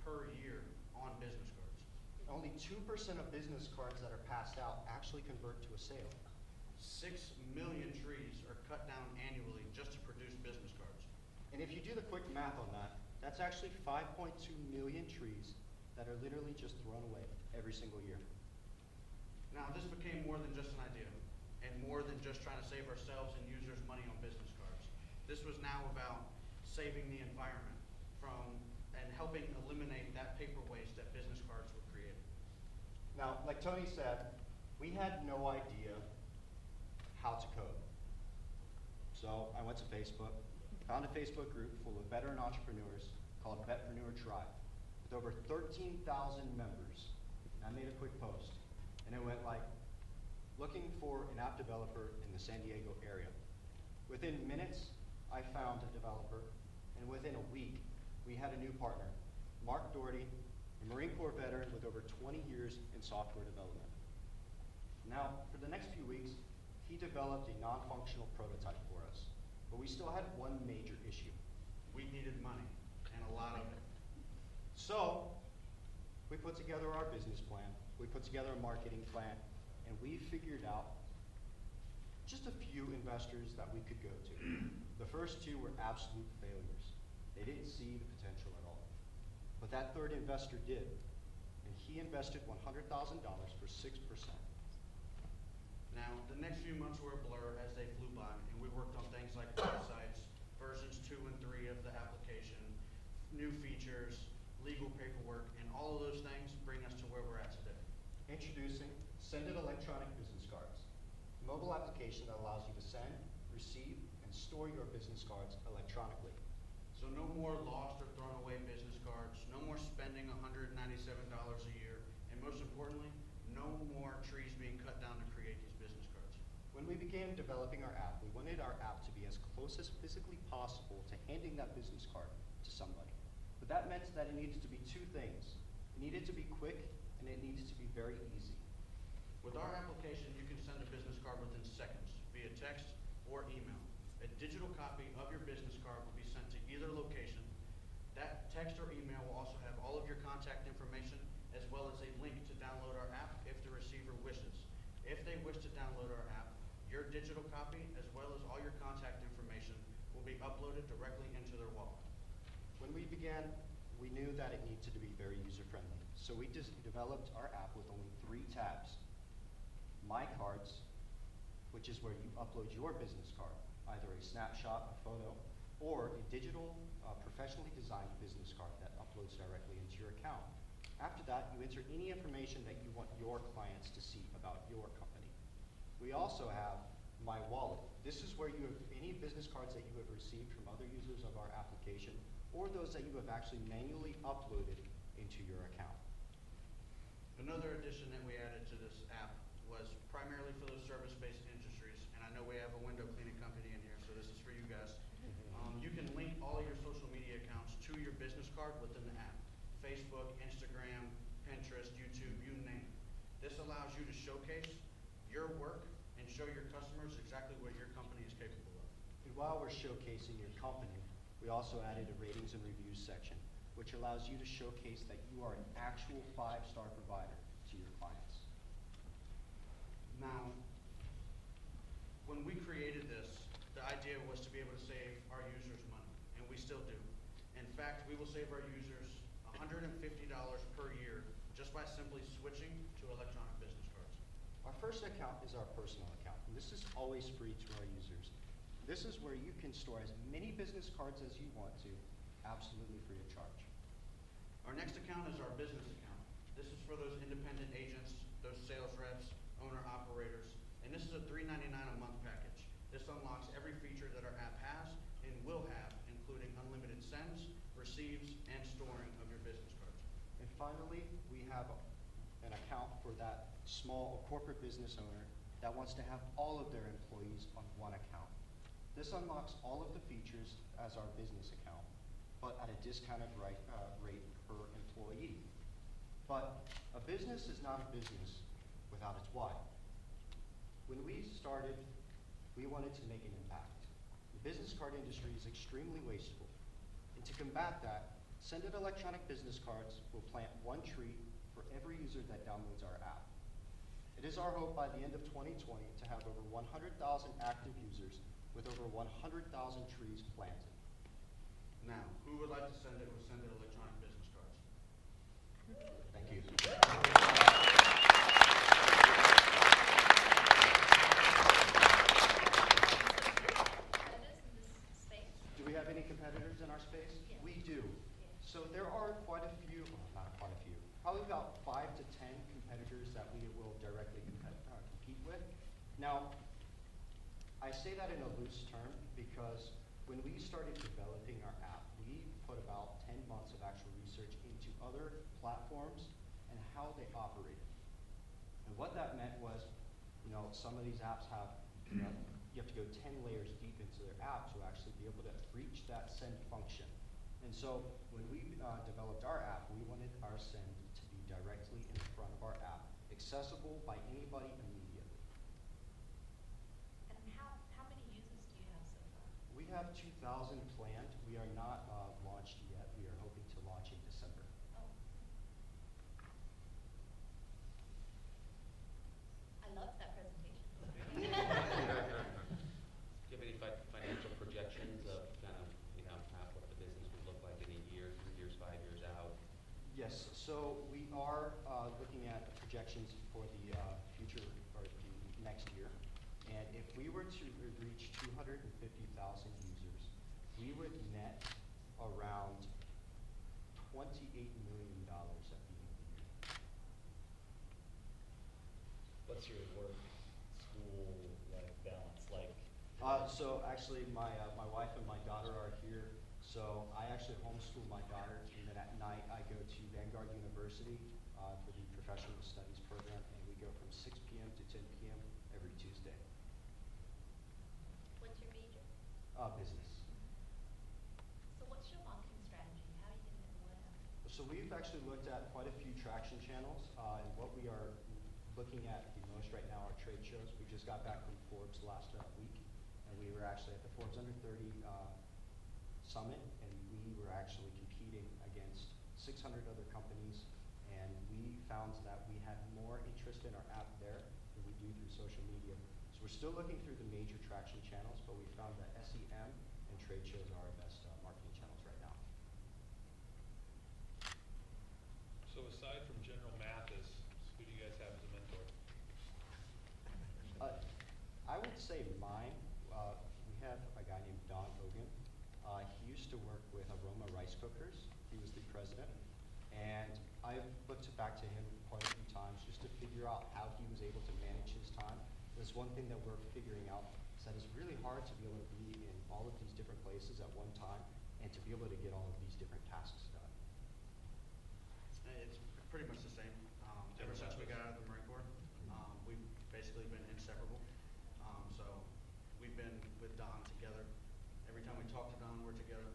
per year on business cards. Only 2% of business cards that are passed out actually convert to a sale. 6 million trees are cut down annually just to produce business cards. And if you do the quick math on that, that's actually 5.2 million trees that are literally just thrown away every single year. Now, this became more than just an idea, and more than just trying to save ourselves and users money on business cards. This was now about saving the environment and helping eliminate that paper waste that business cards were creating. Now, like Tony said, we had no idea how to code. So I went to Facebook, found a Facebook group full of veteran entrepreneurs called Vetpreneur Tribe, with over 13,000 members. And I made a quick post, and it went like, looking for an app developer in the San Diego area. Within minutes, I found a developer, and within a week, we had a new partner, Mark Doherty, a Marine Corps veteran with over 20 years in software development. Now, for the next few weeks, he developed a non-functional prototype for us, but we still had one major issue. We needed money, and a lot of it. So, we put together our business plan, we put together a marketing plan, and we figured out just a few investors that we could go to. The first two were absolute failures. They didn't see the potential at all. But that third investor did, and he invested $100,000 for 6%. Now, the next few months were a blur as they flew by, and we worked on things like websites, versions 2 and 3 of the application, new features, legal paperwork, and all of those things bring us to where we're at today. Introducing Send It Electronic Business Cards, a mobile application that allows you to send, receive, and store your business cards electronically. So no more lost or thrown away business cards, no more spending $197 a year, and most importantly, no more trees being cut down to create these business cards. When we began developing our app, we wanted our app to be as close as physically possible to handing that business card to somebody. But that meant that it needed to be two things. It needed to be quick, and it needed to be very easy. With our application, you can send a business card within seconds, via text or email. A digital copy of your business card will be sent to either location. That text or email will also have all of your contact information, as well as a link to download our app if the receiver wishes. If they wish to download our app, your digital copy, as well as all your contact information, will be uploaded directly into their wallet. When we began, we knew that it needed to be very user-friendly. So we just developed our app with only 3 tabs. My Cards, which is where you upload your business card, either a snapshot, a photo, or a digital, professionally designed business card that uploads directly into your account. After that, you enter any information that you want your clients to see about your company. We also have My Wallet. This is where you have any business cards that you have received from other users of our application, or those that you have actually manually uploaded into your account. Another addition that we added to this app was primarily for those service-based industries, and I know we have a window cleaning company in here, so this is for you guys. You can link all of your social media accounts to your business card within the app. Facebook, Instagram, Pinterest, YouTube, you name it. This allows you to showcase your work and show your customers exactly what your company is capable of. And while we're showcasing your company, we also added a ratings and reviews section, which allows you to showcase that you are an actual 5-star provider to your clients. Now, when we created this, the idea was to be able to save our users money, and we still do. In fact, we will save our users $150 per year just by simply switching to electronic business cards. Our first account is our personal account, and this is always free to our users. This is where you can store as many business cards as you want to, absolutely free of charge. Our next account is our business account. This is for those independent agents, those sales reps, owner-operators, and this is a $3.99 a month package. This unlocks every feature that our app has and will have, including unlimited sends, receives, and storing of your business cards. And finally, we have an account for that small or corporate business owner that wants to have all of their employees on one account. This unlocks all of the features as our business account, but at a discounted rate per employee. But a business is not a business without its why. When we started, we wanted to make an impact. The business card industry is extremely wasteful. And to combat that, Send It Electronic Business Cards will plant 1 tree for every user that downloads our app. It is our hope by the end of 2020 to have over 100,000 active users with over 100,000 trees planted. Now, who would like to send it with Send It Electronic business cards? Thank you. Do we have any competitors in our space? Yes. We do. So there are quite a few, well, not quite a few, probably about 5 to 10 competitors that we will directly compete with. Now, I say that in a loose term because when we started developing our app, we put about 10 months of actual research into other platforms and how they operated. And what that meant was, some of these apps have, you have to go 10 layers deep into their app to actually be able to reach that send function. And so when we developed our app, we wanted our send to be directly in front of our app, accessible by anybody immediately. And how many users do you have so far? We have 2,000 planned. We are not launched yet. We are hoping to launch in December. Oh. I loved that presentation. Do you have any financial projections if we were to reach 250,000 users, we would net around $28 million at the end of the year. What's your work, school, life balance like? So actually, my wife and my daughter are here. So I actually homeschool my daughter, and then at night I go to Vanguard University for the professional studies program, and we go from 6 p.m. to 10 p.m. every Tuesday. What's your major? Business. So what's your marketing strategy? How are you going to get the word out? So we've actually looked at quite a few traction channels, and what we are looking at the most right now are trade shows. We just got back from Forbes last week, and we were actually at the Forbes Under 30 Summit, and we were actually competing against 600 other companies, and we found that we had more interest in our app there than we do through social media. So we're still looking through the major traction channels, but we found that SEM and trade shows are our best marketing channels right now. So aside from General Mathis, who do you guys have as a mentor? I would say mine, we have a guy named Don Hogan. He used to work with Aroma Rice Cookers. He was the president. And I've looked back to him quite a few times just to figure out how he was able to manage his time. There's one thing that we're figuring out is that it's really hard to be able to be in all of these different places at one time and to be able to get all of these different tasks done. It's pretty much the same. Ever since we got out of the Marine Corps, we've basically been inseparable. So we've been with Don together. Every time we talk to Don, we're together.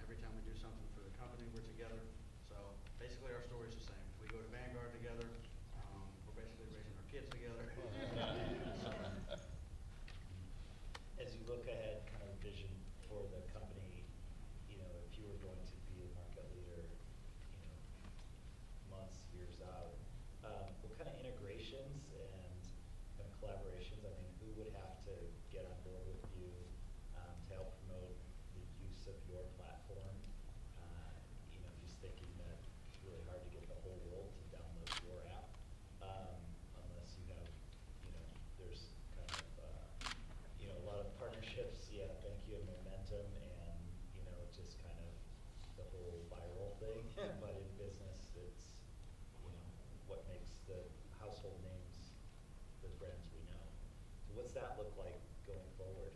Every time we do something for the company, we're together. So basically our story's the same. We go to Vanguard together. We're basically raising our kids together. As you look ahead, kind of vision for the company, you know, if you were going to be a market leader, you know, months, years out, what kind of integrations and kind of collaborations, I mean, who would have to get on board with you to help promote the use of your platform? You know, just thinking that it's really hard to get the whole world to download your app, unless you have, you know, there's kind of, you know, a lot of partnerships, yeah, thank you, and momentum, and, you know, just kind of the whole viral thing. But in business, it's, you know, what makes the household names the brands we know. So what's that look like going forward?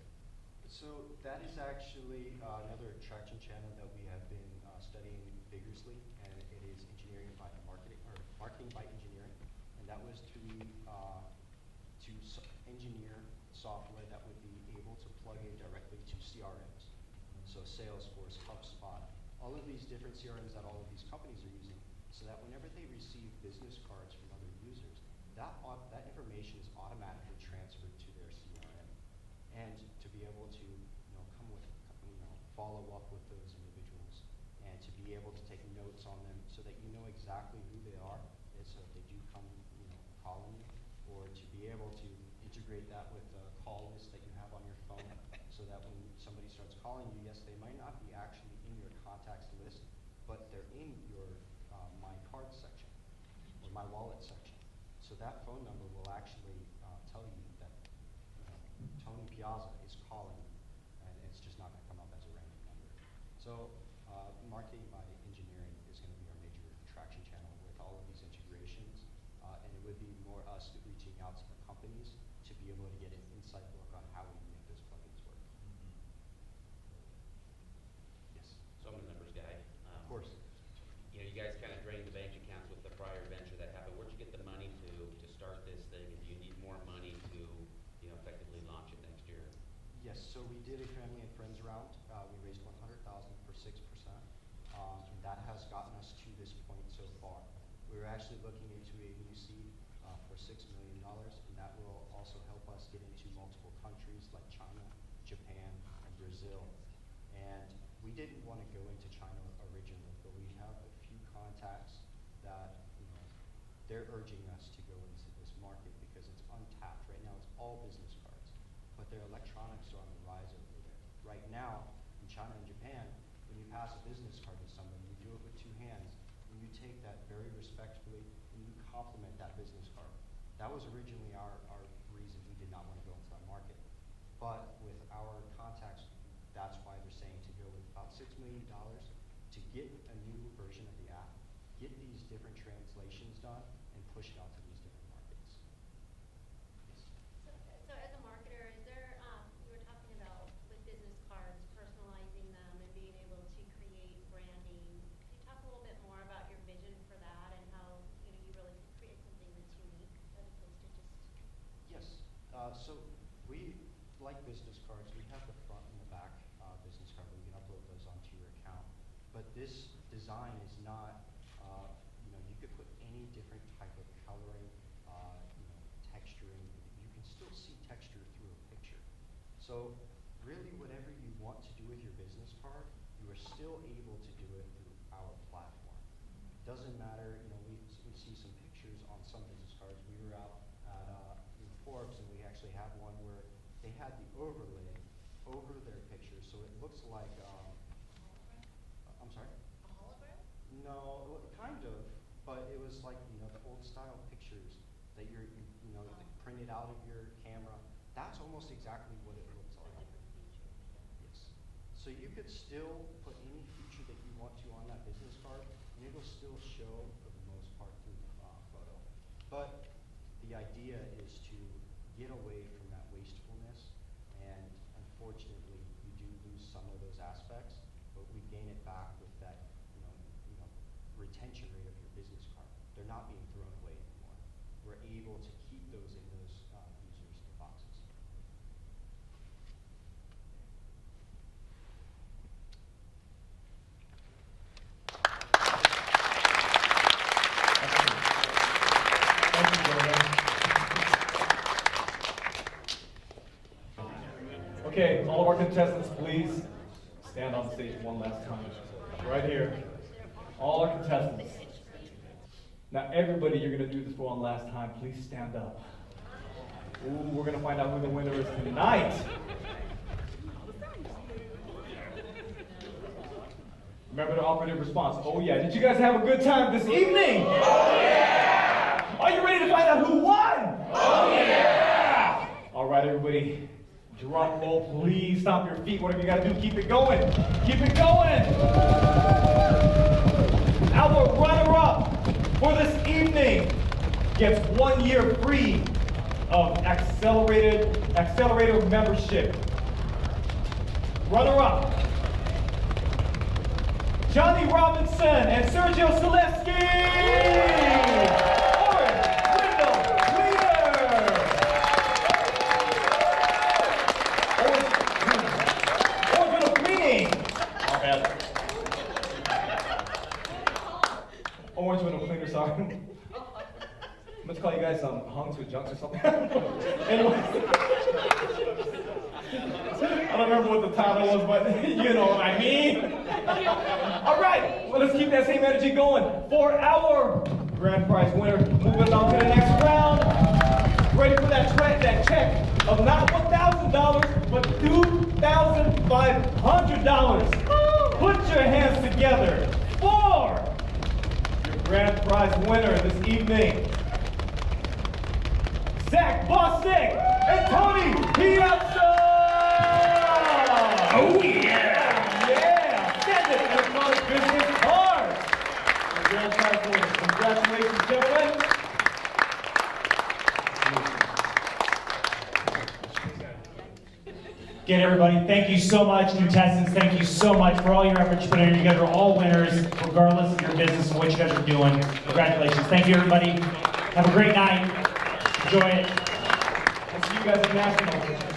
So that is actually another traction channel that we have been studying vigorously, and it is engineering by marketing, or marketing by engineering, and that was to engineer software that would be able to plug in directly to CRMs. So Salesforce, HubSpot, all of these different CRMs that all of these companies are using, so that whenever they receive business cards from other users, that information is automatically transferred to their CRM. And to be able to, you know, come with, you know, follow up with those individuals, and to be able to take notes on them so that you know exactly who they are, and so if they do come, you know, calling you, or to be able to integrate that with a call list that you have on your phone, so that when somebody starts calling you, yes, they might not be actually in your contacts list, but they're in your My Card section, or My Wallet section. So that phone number will actually tell you that, you know, Tony Piazza is calling you, and it's just not going to come up as a random number. So marketing by engineering is going to be our major traction channel with all of these integrations, and it would be more us reaching out to the companies to be able to get an inside look on how we make those plugins work. Yes. So I'm a numbers guy. Of course. You know, you guys kind of drained the bank accounts with the prior venture that happened. Where'd you get the money to start this thing? And do you need more money to, you know, effectively launch it next year? Yes, so we did a family and friends round. We raised $100,000 for 6%. That has gotten us to this point so far. We were actually looking into a new seed for $6 million, and that will also help us get into multiple countries like China, Japan, and Brazil. And we didn't want to go into China originally, but we have a few contacts that, you know, they're urging us to go into this market because it's untapped. Right now, it's all business cards, but their electronics are on the rise over there. Right now, in China and Japan, when you pass a business card to somebody, you do it with two hands, and you take that very respectfully, and you compliment that business card. That was originally our reason we did not want to go into that market. million to get a new version of the app, get these different translations done, and push it out to these different markets. Yes. So as a marketer, is there, you were talking about with business cards, personalizing them and being able to create branding. Could you talk a little bit more about your vision for that and how, you know, you really create something that's unique as opposed to just... Yes. So we, like business cards, we have the front and the back business card. We can upload those onto your account. But this design is not, you know, you could put any different type of coloring, you know, texturing. You can still see texture through a picture. So really whatever you want to do with your business card, you are still able to do it through our platform. Doesn't matter, you know, we see some pictures on some business cards. We were out at in Forbes, and we actually had one where they had the overlay over their picture, so it looks like, I'm sorry? A hologram? No, kind of, but it was like, you know, the old style pictures that you know, printed out of your camera. That's almost exactly what it looks like. Yes. So you could still put any feature that you want to on that business card, and it'll still show for the most part through the photo. But the idea is to get away from that wastefulness, and unfortunately, you do lose some of those aspects, but we gain it back with that, you know, retention rate of your business card. They're not being thrown away anymore. We're able to keep those in those users' boxes. Thank you, gentlemen. Okay, all of our contestants, please stand on stage one last time. Right here. All our contestants. Now, everybody, you're going to do this for one last time. Please stand up. Ooh, we're going to find out who the winner is tonight. Remember the operative response. Oh, yeah. Did you guys have a good time this evening? Oh, yeah! Are you ready to find out who won? Oh, yeah! All right, everybody. Drum roll, please. Stomp your feet. Whatever you got to do, keep it going. Keep it going. Our runner-up for this evening gets 1 year free of accelerator membership. Runner-up, Johnny Robinson and Sergio Selesky. Orange window cleaner, sorry. I'm going to call you guys hunks with junks or something. Anyway. I don't remember what the title was, but you know what I mean. All right, well, let's keep that same energy going for our grand prize winner. Moving on to the next round. Ready for that check of not $1,000, but $2,500. Put your hands together for grand prize winner this evening, Zach Bostic and Tony Piazza! Oh yeah! Yeah! Send it electronic business card! The grand prize winner. Congratulations, gentlemen! Again, everybody, thank you so much. Contestants, thank you so much for all your efforts you put in. You guys are all winners, regardless of your business and what you guys are doing. Congratulations. Thank you, everybody. Have a great night. Enjoy it. I'll see you guys at Nationals.